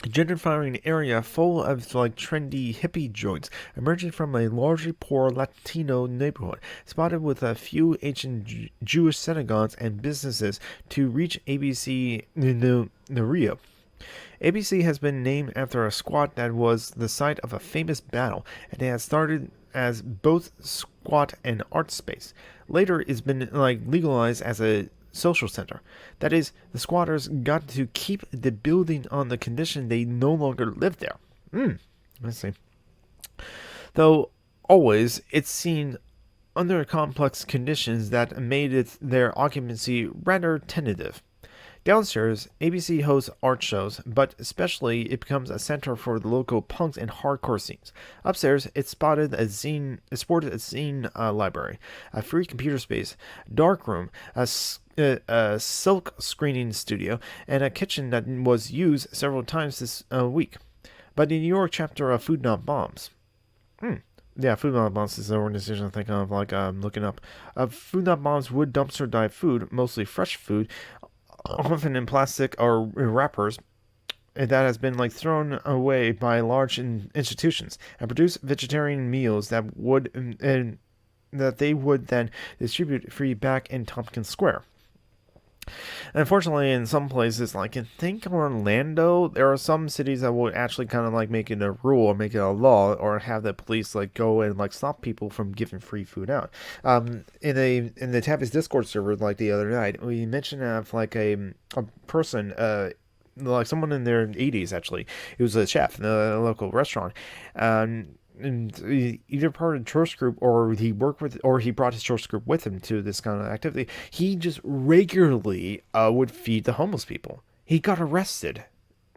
A: gentrifying area full of like trendy hippie joints, emerging from a largely poor Latino neighborhood, spotted with a few ancient Jewish synagogues and businesses to reach ABC Rio. ABC has been named after a squat that was the site of a famous battle, and it has started as both squat and art space. Later, it's been like legalized as a social center. That is, the squatters got to keep the building on the condition they no longer live there. Let's see. Though always, it's seen under complex conditions that made their occupancy rather tentative. Downstairs, ABC hosts art shows, but especially it becomes a center for the local punks and hardcore scenes. Upstairs, it sported a zine library, a free computer space, dark room, a silk screening studio, and a kitchen that was used several times this week. But the New York chapter of Food Not Bombs. Yeah, Food Not Bombs is an organization I think of, like looking up. Food Not Bombs would dumpster dive food, mostly fresh food, often in plastic or wrappers, that has been like thrown away by large institutions, and produce vegetarian meals that they would then distribute free back in Tompkins Square. Unfortunately, in some places, like I think Orlando, there are some cities that will actually kind of like make it a rule or make it a law or have the police like go and like stop people from giving free food out. In the Tavis Discord server, like the other night, we mentioned like a person, like someone in their 80s actually. He was a chef in a local restaurant. And either part of the church group or he brought his church group with him to this kind of activity. He just regularly would feed the homeless people. He got arrested,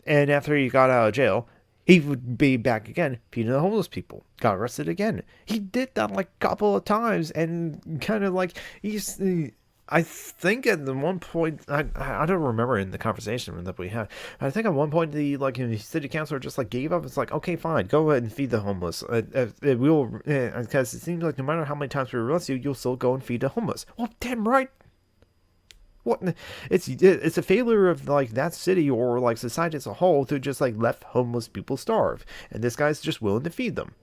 A: and after he got out of jail, he would be back again feeding the homeless people. Got arrested again. He did that like a couple of times, and kind of like I think at the one point, I don't remember in the conversation that we had. I think at one point the city councilor just like gave up. It's like, okay, fine, go ahead and feed the homeless. We'll because it seems like no matter how many times we arrest you, you'll still go and feed the homeless. Well, damn right. What? It's a failure of like that city or like society as a whole to just like let homeless people starve, and this guy's just willing to feed them.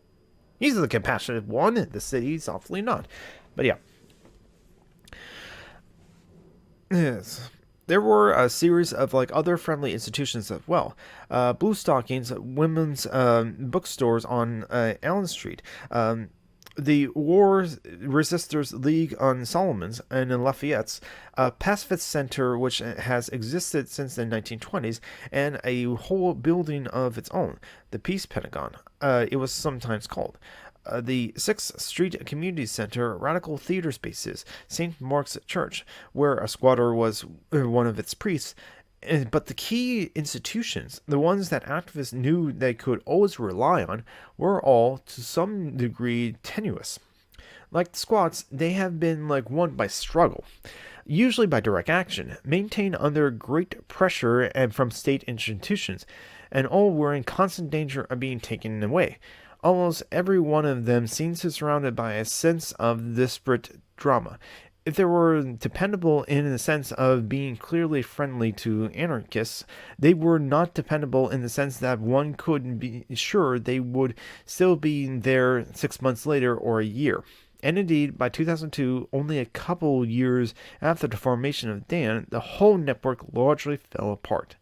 A: He's the compassionate one. The city's awfully not. But yeah. Yes. There were a series of like other friendly institutions as well. Blue Stockings, women's bookstores on Allen Street, the War Resisters League on Solomons and in Lafayette's, a pacifist center which has existed since the 1920s, and a whole building of its own, the Peace Pentagon, it was sometimes called. The 6th Street Community Center, Radical Theater Spaces, St. Mark's Church, where a squatter was one of its priests. But the key institutions, the ones that activists knew they could always rely on, were all, to some degree, tenuous. Like the squats, they have been like won by struggle, usually by direct action, maintained under great pressure and from state institutions, and all were in constant danger of being taken away. Almost every one of them seems to be surrounded by a sense of disparate drama. If they were dependable in the sense of being clearly friendly to anarchists, they were not dependable in the sense that one could be sure they would still be there 6 months later or a year. And indeed, by 2002, only a couple years after the formation of DAN, the whole network largely fell apart.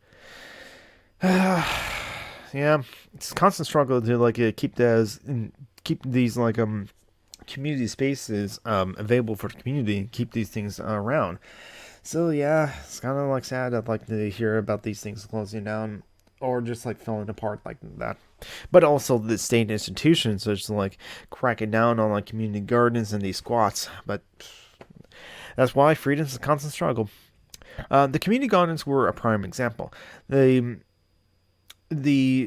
A: Yeah, it's a constant struggle to like keep these like community spaces available for the community, keep these things around. So yeah, it's kind of like sad I'd like to hear about these things closing down or just like falling apart like that. But also the state institutions, so it's like cracking down on like community gardens and these squats. But that's why freedom is a constant struggle. The community gardens were a prime example. The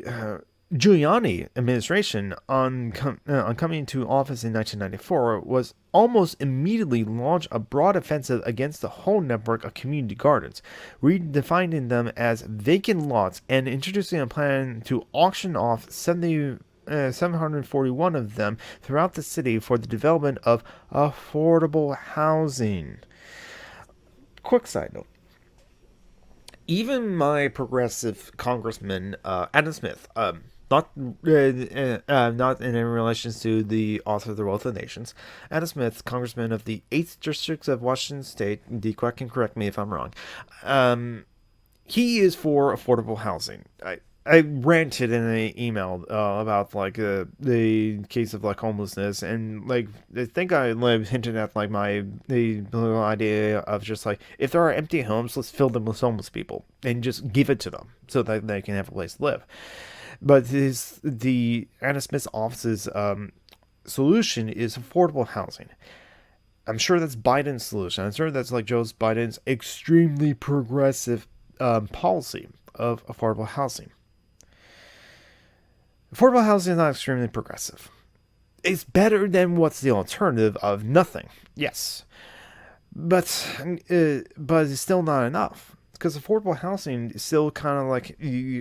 A: Giuliani administration on coming into office in 1994 was almost immediately launched a broad offensive against the whole network of community gardens, redefining them as vacant lots and introducing a plan to auction off 70 741 of them throughout the city for the development of affordable housing. Quick side note. Even my progressive congressman, Adam Smith, not in relation to the author of The Wealth of Nations, Adam Smith, congressman of the 8th District of Washington State, DQuack can correct me if I'm wrong, he is for affordable housing. I ranted in an email about like the case of like homelessness, and like I think I hinted at like the idea of just like, if there are empty homes, let's fill them with homeless people and just give it to them so that they can have a place to live. But the Anna Smith's office's solution is affordable housing. I'm sure that's Biden's solution. I'm sure that's like Joe Biden's extremely progressive policy of affordable housing. Affordable housing is not extremely progressive. It's better than what's the alternative of nothing. Yes. But it's still not enough. Because affordable housing still kind of like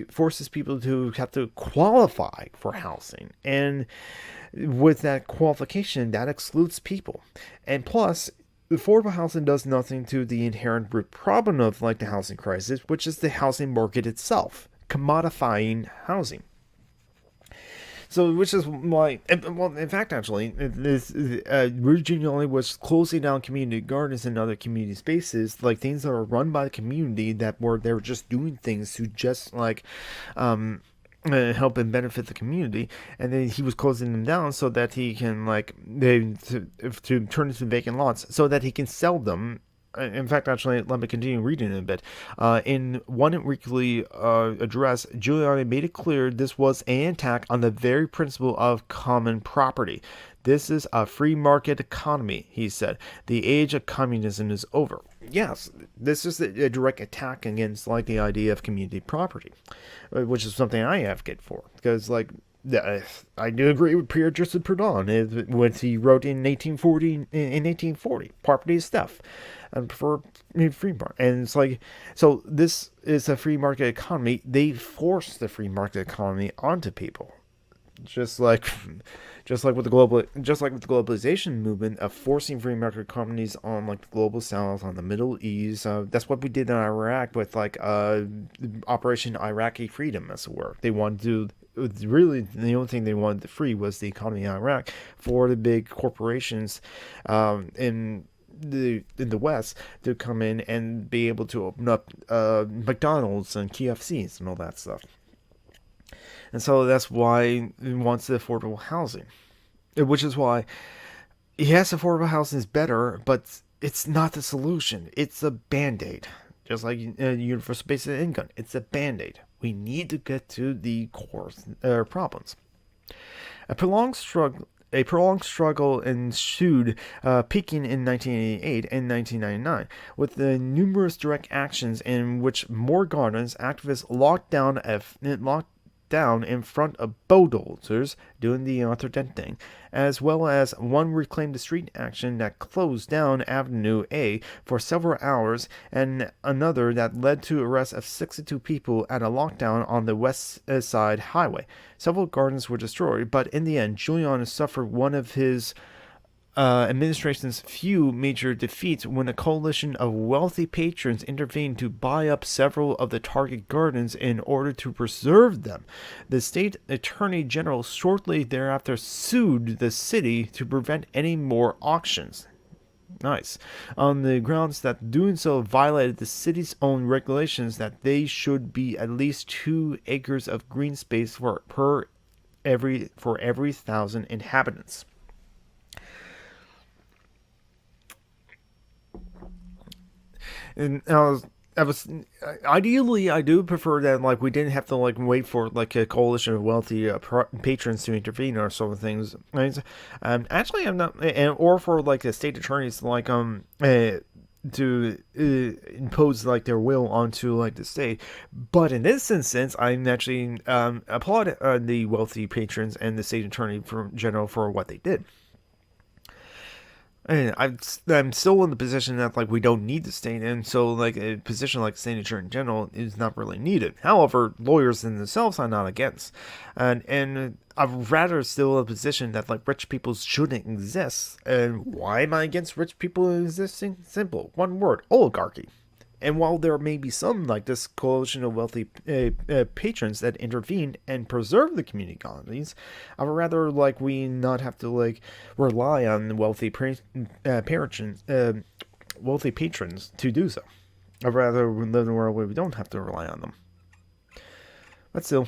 A: forces people to have to qualify for housing. And with that qualification, that excludes people. And plus, affordable housing does nothing to the inherent root problem of like the housing crisis, which is the housing market itself, commodifying housing. So, which is why, well, in fact, actually, Virginia only was closing down community gardens and other community spaces, like things that are run by the community they were just doing things to just like help and benefit the community, and then he was closing them down so that he can to turn into vacant lots so that he can sell them. In fact, actually, let me continue reading it a bit. In one weekly address, Giuliani made it clear this was an attack on the very principle of common property. This is a free market economy, he said. The age of communism is over. Yes, this is a direct attack against like the idea of community property, which is something I advocate for. Because like, I do agree with Pierre Justin Proudhon when he wrote in 1840, property is theft. And prefer free market. And it's like, so this is a free market economy. They force the free market economy onto people, just like with the globalization movement of forcing free market economies on like the global south, on the Middle East. That's what we did in Iraq with like Operation Iraqi Freedom, as it were. They wanted to. Really, the only thing they wanted to free was the economy in Iraq for the big corporations in the West to come in and be able to open up McDonald's and KFCs and all that stuff. And so that's why he wants the affordable housing, which is why, yes, affordable housing is better, but it's not the solution. It's a band-aid. Just like universal basic income, it's a band-aid. We need to get to the core problems. A prolonged struggle ensued, peaking in 1988 and 1999, with the numerous direct actions in which more gardens activists locked down in front of bulldozers doing the Arthur Dent thing, as well as one reclaimed the street action that closed down Avenue A for several hours, and another that led to arrest of 62 people at a lockdown on the West Side Highway. Several gardens were destroyed, but in the end, Giuliani suffered one of his administration's few major defeats when a coalition of wealthy patrons intervened to buy up several of the target gardens in order to preserve them. The state attorney general shortly thereafter sued the city to prevent any more auctions. Nice. On the grounds that doing so violated the city's own regulations that they should be at least 2 acres of green space for every 1,000 inhabitants. And I was ideally, I do prefer that like we didn't have to like wait for like a coalition of wealthy patrons to intervene or sort of things. Actually, I'm not, or for like the state attorneys like to impose like their will onto like the state. But in this instance, I'm actually applaud the wealthy patrons and the state attorney general for what they did. And I'm still in the position that like we don't need the state, and so like a position like state attorney general is not really needed. However, lawyers in themselves are not against, and I'd rather still a position that like rich people shouldn't exist. And why am I against rich people existing? Simple, one word: oligarchy. And while there may be some like this coalition of wealthy patrons that intervene and preserve the community colonies, I would rather like we not have to like rely on wealthy patrons to do so. I'd rather live in a world where we don't have to rely on them. But still.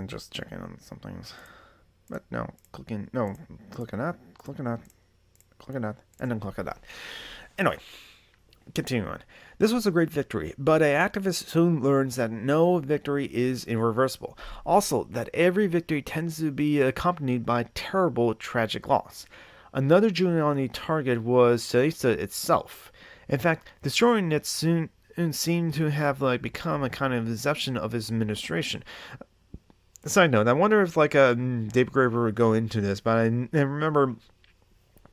A: Just checking on some things. But no, clicking that, and then click on that. Anyway, continuing on. This was a great victory, but an activist soon learns that no victory is irreversible. Also, that every victory tends to be accompanied by terrible, tragic loss. Another Giuliani target was Siesta itself. In fact, destroying it soon seemed to have like become a kind of deception of his administration. Side note, I wonder if like David Graeber would go into this, but I remember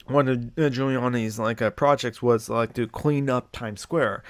A: one of Giuliani's like projects was like to clean up Times Square,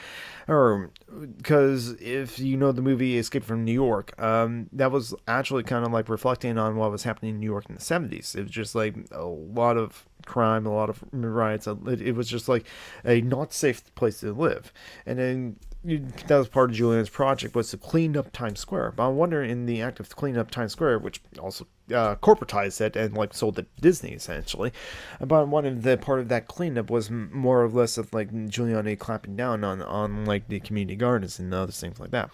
A: or because if you know the movie Escape from New York, that was actually kind of like reflecting on what was happening in New York in the 70s. It was just like a lot of crime, a lot of riots. It was just like a not safe place to live, and then that was part of Giuliani's project was to clean up Times Square. But I wonder in the act of cleaning up Times Square, which also corporatized it and like sold it to Disney essentially. But one of the part of that cleanup was more or less of like Giuliani clamping down on like the community gardens and other things like that.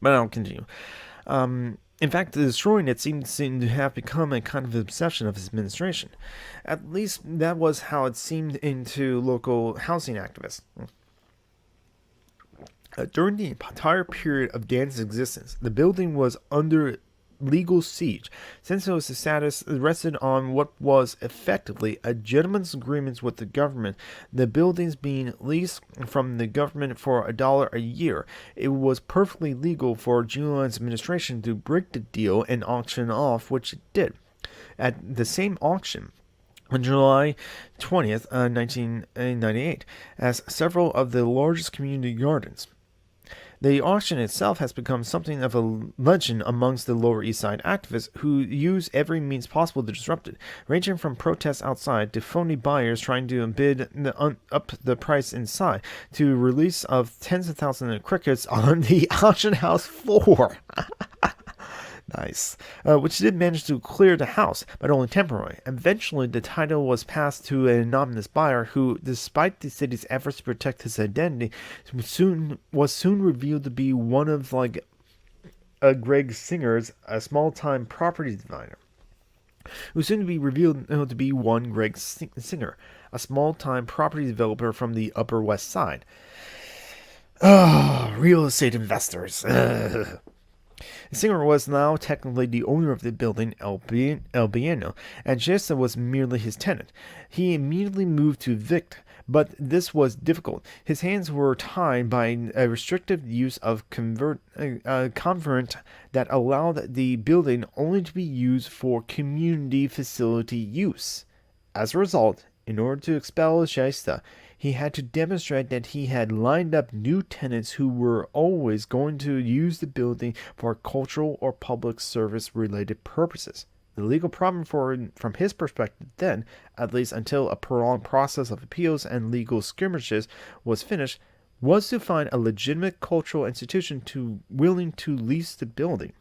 A: But I'll continue. In fact, destroying it seemed to have become a kind of obsession of his administration. At least that was how it seemed into local housing activists. During the entire period of Dan's existence, the building was under legal siege, since it was the status rested on what was effectively a gentleman's agreement with the government, the buildings being leased from the government for $1 a year. It was perfectly legal for Giuliani's administration to break the deal and auction off, which it did. At the same auction, on July 20th, 1998, as several of the largest community gardens. The auction itself has become something of a legend amongst the Lower East Side activists who use every means possible to disrupt it, ranging from protests outside to phony buyers trying to bid up the price inside to release of tens of thousands of crickets on the auction house floor. Nice. Which did manage to clear the house, but only temporarily. Eventually, the title was passed to an anonymous buyer who, despite the city's efforts to protect his identity, was soon revealed to be one of Greg Singer's, a small-time property designer. Who soon to be revealed to be one Greg Singer, a small-time property developer from the Upper West Side. Real estate investors. Singer was now technically the owner of the building El Bieno, and Gesta was merely his tenant. He immediately moved to evict, but this was difficult. His hands were tied by a restrictive use of covenant that allowed the building only to be used for community facility use. As a result, in order to expel Gesta, he had to demonstrate that he had lined up new tenants who were always going to use the building for cultural or public service related purposes. The legal problem from his perspective then, at least until a prolonged process of appeals and legal skirmishes was finished, was to find a legitimate cultural institution willing to lease the building,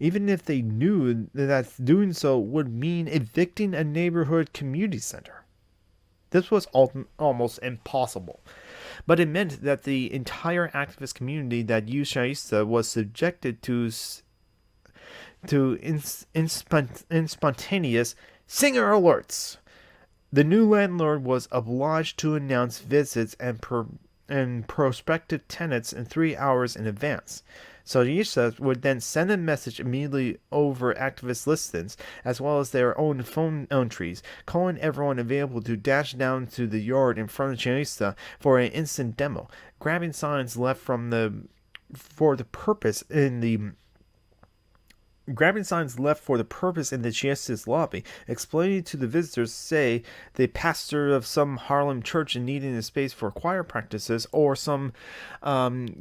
A: even if they knew that doing so would mean evicting a neighborhood community center. This was almost impossible, but it meant that the entire activist community that used Shaista was subjected to spontaneous Singer alerts. The new landlord was obliged to announce visits and prospective tenants in 3 hours in advance. So Yisha would then send a message immediately over activist listings, as well as their own phone entries, calling everyone available to dash down to the yard in front of Yisha for an instant demo, grabbing signs left from the for the purpose in the Chiesta's lobby, explaining to the visitors, say, the pastor of some Harlem church needing a space for choir practices, or some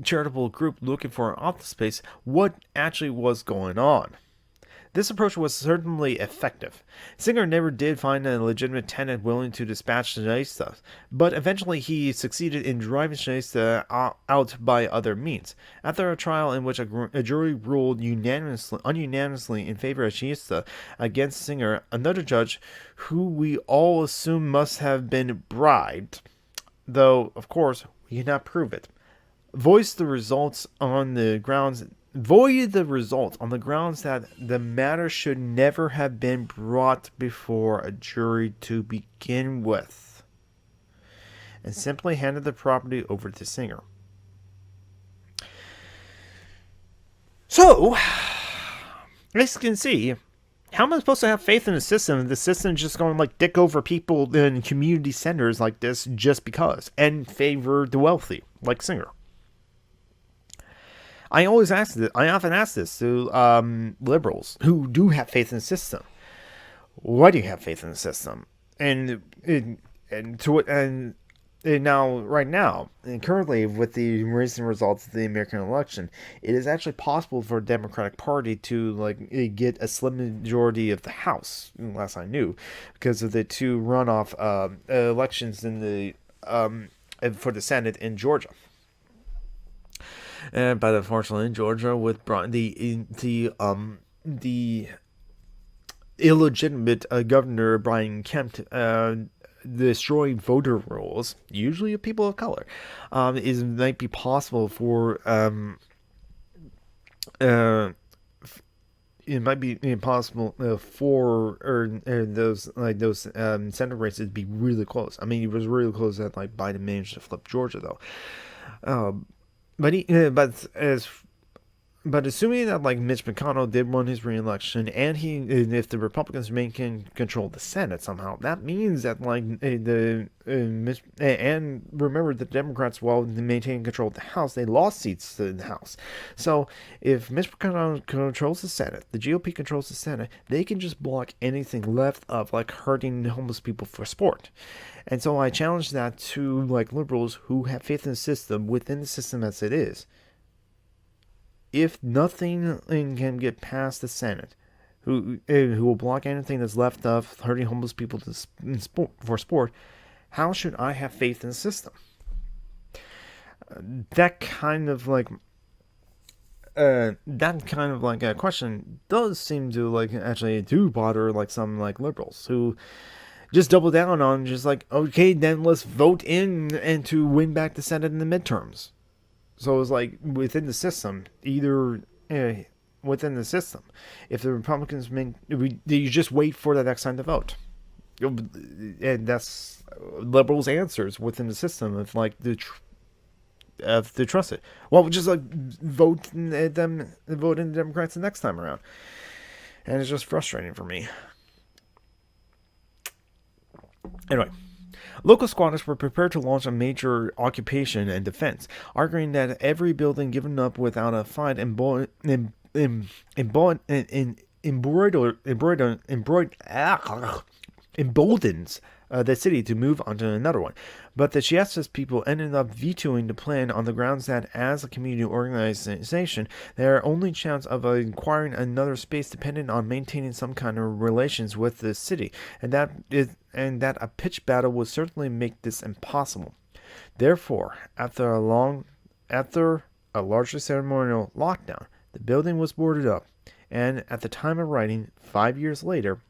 A: charitable group looking for an office space, what actually was going on. This approach was certainly effective. Singer never did find a legitimate tenant willing to dispatch Shinesta, but eventually he succeeded in driving Shinesta out by other means. After a trial in which a jury ruled unanimously in favor of Shinesta against Singer, another judge, who we all assume must have been bribed, though, of course, we cannot prove it, voided the results on the grounds that the matter should never have been brought before a jury to begin with, and simply handed the property over to Singer. So, as you can see, how am I supposed to have faith in the system if the system is just going to like dick over people in community centers like this just because, and favor the wealthy, like Singer? I often ask this to liberals who do have faith in the system. Why do you have faith in the system? And now, right now, and currently with the recent results of the American election, it is actually possible for the Democratic Party to get a slim majority of the House. Last I knew, because of the two runoff elections in the for the Senate in Georgia. But unfortunately, in Georgia, with the illegitimate Governor Brian Kemp destroying voter rolls, usually of people of color, it might be possible for it might be impossible for those Senate races to be really close. I mean, it was really close that Biden managed to flip Georgia, though. But assuming that Mitch McConnell did win his re-election, and if the Republicans maintain control of the Senate somehow, that means that and remember the Democrats, while maintaining control of the House, they lost seats in the House. So if Mitch McConnell controls the Senate, the GOP controls the Senate, they can just block anything left of hurting homeless people for sport. And so I challenge that to liberals who have faith in the system, within the system as it is. If nothing can get past the Senate, who will block anything that's left of hurting homeless people for sport, how should I have faith in the system? That kind of a question does seem to actually do bother some liberals who just double down on okay, then let's vote in and to win back the Senate in the midterms. So it's within the system, within the system, if the Republicans you just wait for the next time to vote, and that's liberals' answers within the system of to trust it. Well, we'll just vote in the Democrats the next time around, and it's just frustrating for me. Anyway. Local squatters were prepared to launch a major occupation and defense, arguing that every building given up without a fight emboldens the city to move on to another one. But the Chiestas people ended up vetoing the plan on the grounds that, as a community organization, their only chance of acquiring another space depended on maintaining some kind of relations with the city, and that a pitched battle would certainly make this impossible. Therefore, after a largely ceremonial lockdown, the building was boarded up, and at the time of writing, 5 years later,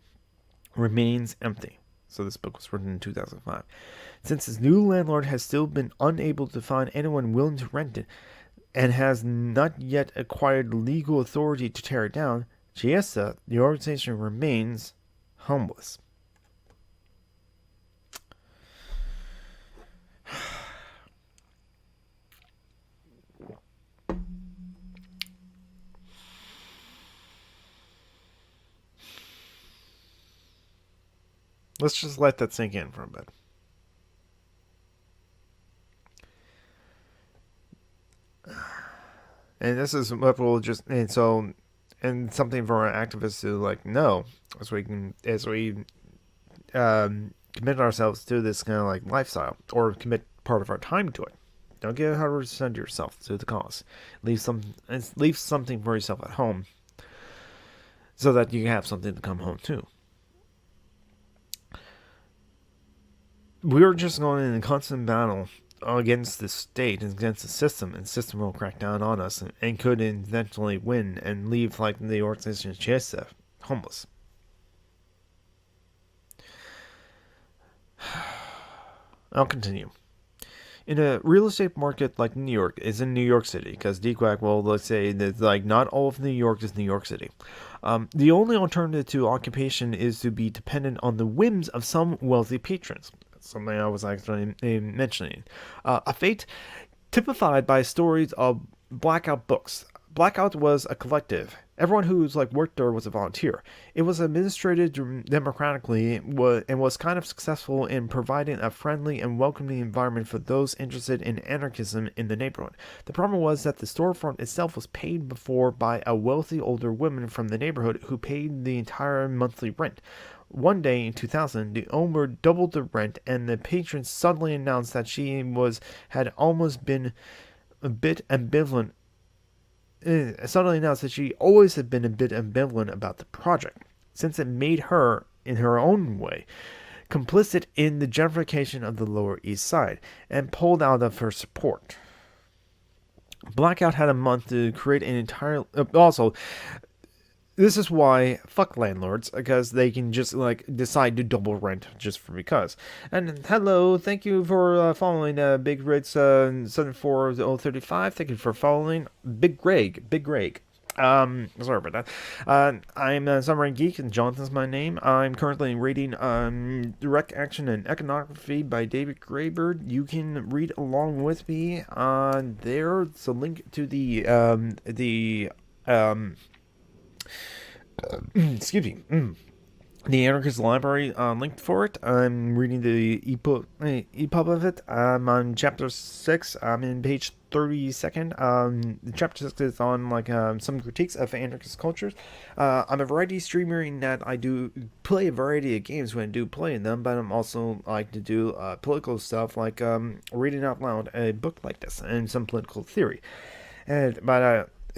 A: remains empty. So this book was written in 2005. Since his new landlord has still been unable to find anyone willing to rent it, and has not yet acquired legal authority to tear it down, Chiesa, the organization, remains homeless. Let's just let that sink in for a bit. And this is what we'll just and so and something for our activists to like know as we commit ourselves to this kind of like lifestyle or commit part of our time to it. Don't give 100% of yourself to the cause. Leave something for yourself at home so that you have something to come home to. We're just going in a constant battle against the state and against the system, and the system will crack down on us and could eventually win and leave like the organization GSF homeless. I'll continue. In a real estate market like New York is in New York City, because DQuack will let's say that like not all of New York is New York City. The only alternative to occupation is to be dependent on the whims of some wealthy patrons. That's something I was actually mentioning. A fate typified by stories of blackout books. Blackout was a collective. Everyone who's like worked there was a volunteer. It was administrated democratically and was kind of successful in providing a friendly and welcoming environment for those interested in anarchism in the neighborhood. The problem was that the storefront itself was paid for by a wealthy older woman from the neighborhood who paid the entire monthly rent. One day in 2000, the owner doubled the rent, and the patron suddenly announced that she had almost been a bit ambivalent. Suddenly announced that she always had been a bit ambivalent about the project, since it made her, in her own way, complicit in the gentrification of the Lower East Side, and pulled out of her support. Blackout had a month to create an entire... also, this is why fuck landlords, because they can just like decide to double rent just for because. And hello, thank you for following Big Ritz 74035. Thank you for following Big Greg. Sorry about that. I'm Summer Geek, and Jonathan's my name. I'm currently reading Direct Action An Ethnography by David Graeber. You can read along with me on there. It's a link to the excuse me. The Anarchist Library linked for it. I'm reading the EPUB of it. I'm on chapter 6. I'm in page 32nd. Chapter 6 is on like some critiques of anarchist cultures. I'm a variety streamer in that I do play a variety of games when I do play them, but I'm also like to do political stuff like reading out loud a book like this and some political theory.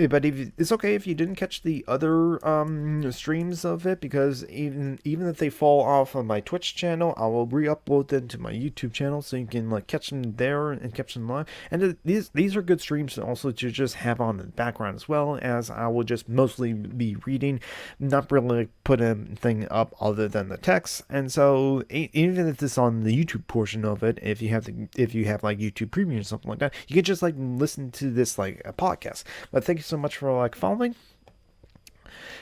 A: But it's okay if you didn't catch the other streams of it, because even if they fall off of my Twitch channel, I will re-upload them to my YouTube channel so you can like catch them there and catch them live. And these are good streams also to just have on the background, as well as I will just mostly be reading, not really put anything up other than the text. And so even if it's on the YouTube portion of it, if you have like YouTube Premium or something like that, you can just like listen to this like a podcast. But thank you so much for like following,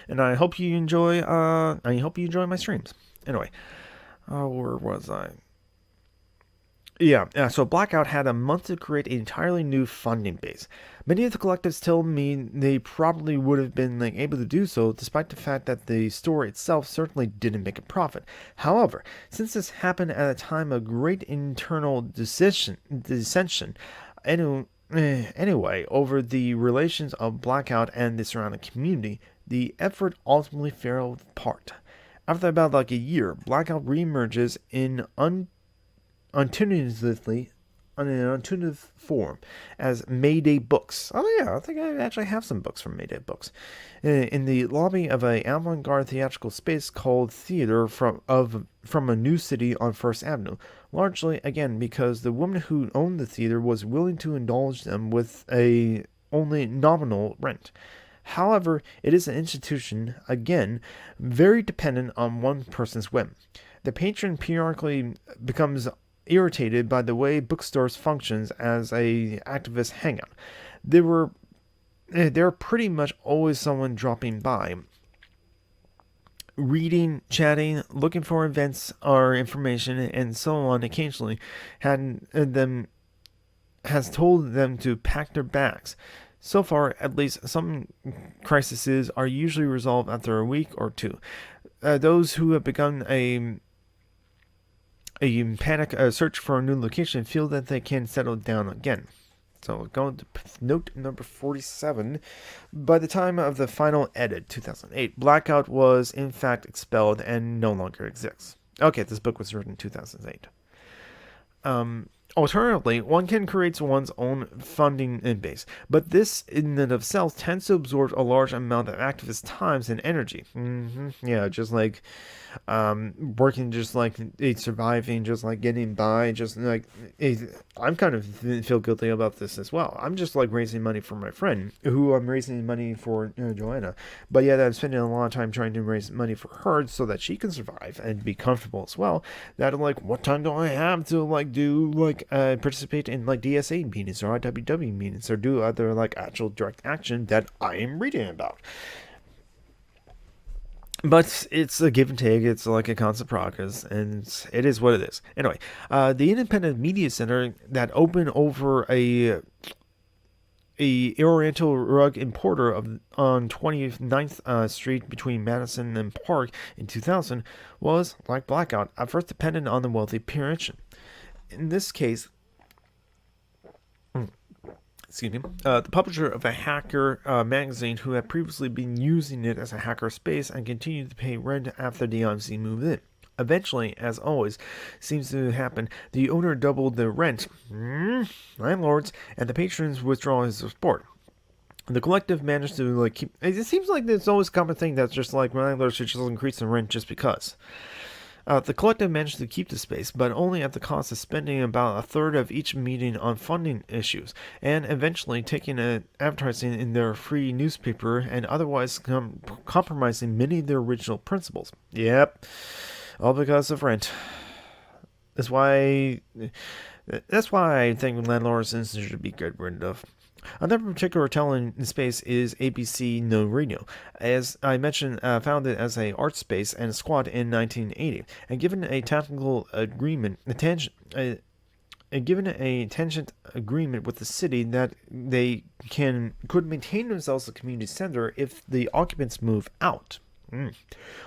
A: and I hope you enjoy my streams. Anyway, where was I? So Blackout had a month to create an entirely new funding base. Many of the collectives tell me they probably would have been like able to do so, despite the fact that the store itself certainly didn't make a profit. However, since this happened at a time of great internal dissension, anyway, over the relations of Blackout and the surrounding community, the effort ultimately fell apart. After about like a year, Blackout reemerges in intuitive form as Mayday Books. Oh yeah, I think I actually have some books from Mayday Books. In the lobby of an avant-garde theatrical space called Theater from a new city on First Avenue. Largely, again, because the woman who owned the theater was willing to indulge them with a only nominal rent. However, it is an institution, again, very dependent on one person's whim. The patron periodically becomes irritated by the way bookstores functions as a activist hangout. There are pretty much always someone dropping by, reading, chatting, looking for events or information, and so on. Occasionally, has told them to pack their bags. So far, at least, some crises are usually resolved after a week or two. Those who have begun a panic search for a new location, feel that they can settle down again. So going to note number 47. By the time of the final edit, 2008, Blackout was in fact expelled and no longer exists. Okay, this book was written in 2008. Alternatively, one can create one's own funding base, but this in and of itself tends to absorb a large amount of activist times and energy. Yeah, just like working, just like surviving, just like getting by, just like I'm kind of feel guilty about this as well. I'm just like raising money for my friend, who I'm raising money for, Joanna, but yet I'm spending a lot of time trying to raise money for her so that she can survive and be comfortable as well. That like, what time do I have to like do like participate in like DSA meetings or IWW meetings or do other like actual direct action that I am reading about? But it's a give and take. It's like a constant progress, and it is what it is. Anyway, the Independent Media Center that opened over a Oriental rug importer on 29th Street between Madison and Park in 2000 was, like Blackout, at first dependent on the wealthy parent. In this case, the publisher of a hacker magazine who had previously been using it as a hacker space and continued to pay rent after the IMC moved in. Eventually, as always seems to happen, the owner doubled the rent, landlords, and the patrons withdraw his support. The collective managed to like keep. It seems like there's always a common thing that's just like landlords should just increase the rent just because. The collective managed to keep the space, but only at the cost of spending about a third of each meeting on funding issues, and eventually taking advertising in their free newspaper and otherwise compromising many of their original principles. Yep, all because of rent. That's why I think landlords should be good rid of. Another particular telling space is ABC No Radio. As I mentioned, founded as an art space and squat in 1980, and given a tactical agreement, given a tangent agreement with the city that they could maintain themselves a community center if the occupants move out.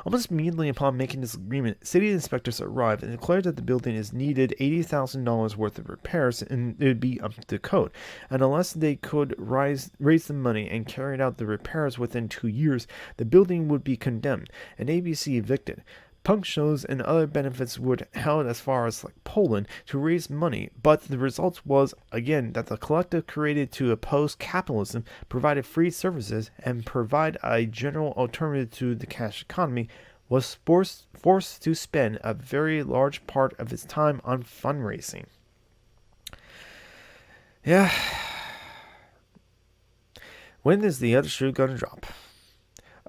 A: Almost immediately upon making this agreement, city inspectors arrived and declared that the building needed $80,000 worth of repairs and it would be up to code. And unless they could raise the money and carry out the repairs within 2 years, the building would be condemned and ABC evicted. Punk shows and other benefits would held as far as like Poland to raise money, but the result was, again, that the collective created to oppose capitalism, provided free services, and provide a general alternative to the cash economy, was forced to spend a very large part of its time on fundraising. Yeah. When is the other shoe gonna drop?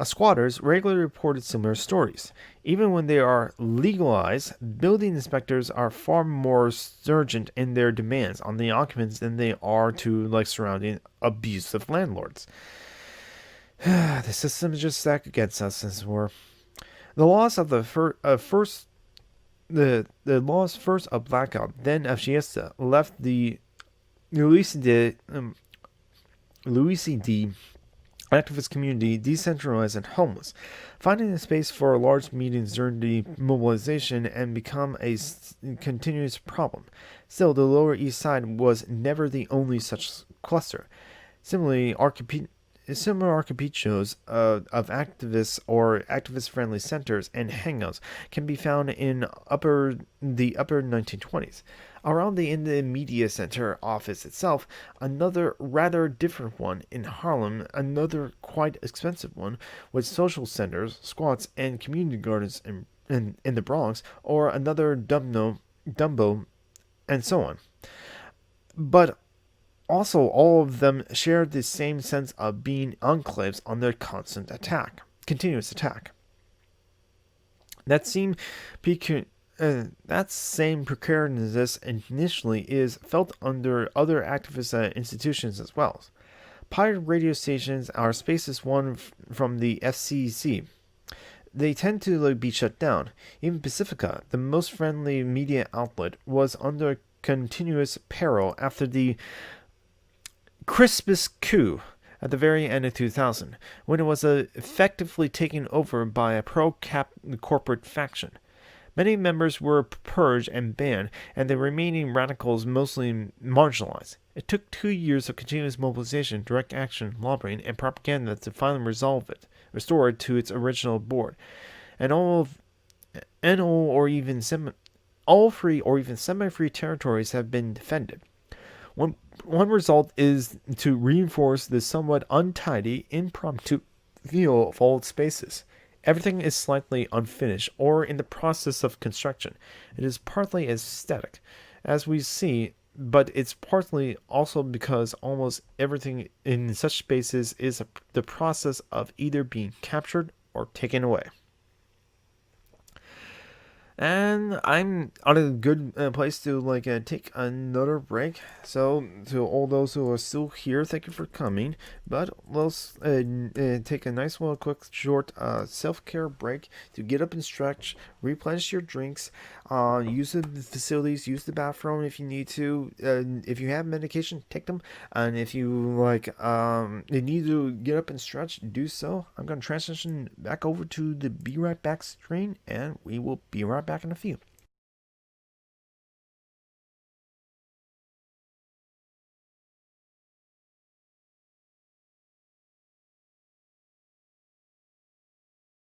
A: Squatters regularly reported similar stories. Even when they are legalized, building inspectors are far more stringent in their demands on the occupants than they are to like surrounding abusive landlords. The system is just stacked against us, as we're. The laws of the laws first of Blackout, then of Siesta, left the Louisiana activist community decentralized and homeless, finding a space for large meetings during the mobilization and become a continuous problem. Still, the Lower East Side was never the only such cluster. Similarly, similar archipelagos of activists or activist-friendly centers and hangouts can be found in the upper 1920s. Around the Media Center office itself, another rather different one in Harlem, another quite expensive one, with social centers, squats, and community gardens in the Bronx, or another Dumbo, and so on. But also, all of them shared the same sense of being enclaves under continuous attack. That same precariousness initially is felt under other activist institutions as well. Pirate radio stations are spaces won from the FCC. They tend to be shut down. Even Pacifica, the most friendly media outlet, was under continuous peril after the Crispus coup at the very end of 2000, when it was effectively taken over by a pro-corporate faction. Many members were purged and banned, and the remaining radicals mostly marginalized. It took 2 years of continuous mobilization, direct action, lobbying, and propaganda to finally restore it to its original board. And all free or even semi-free territories have been defended. One result is to reinforce the somewhat untidy, impromptu feel of old spaces. Everything is slightly unfinished or in the process of construction. It is partly aesthetic, as we see, but it's partly also because almost everything in such spaces is the process of either being captured or taken away. And I'm on a good place to take another break. So to all those who are still here, thank you for coming. But let's take a nice little quick short self-care break to get up and stretch, replenish your drinks, use the facilities, use the bathroom if you need to. If you have medication, take them. And if you you need to get up and stretch, do so. I'm going to transition back over to the Be Right Back screen, and we will be right back in a few.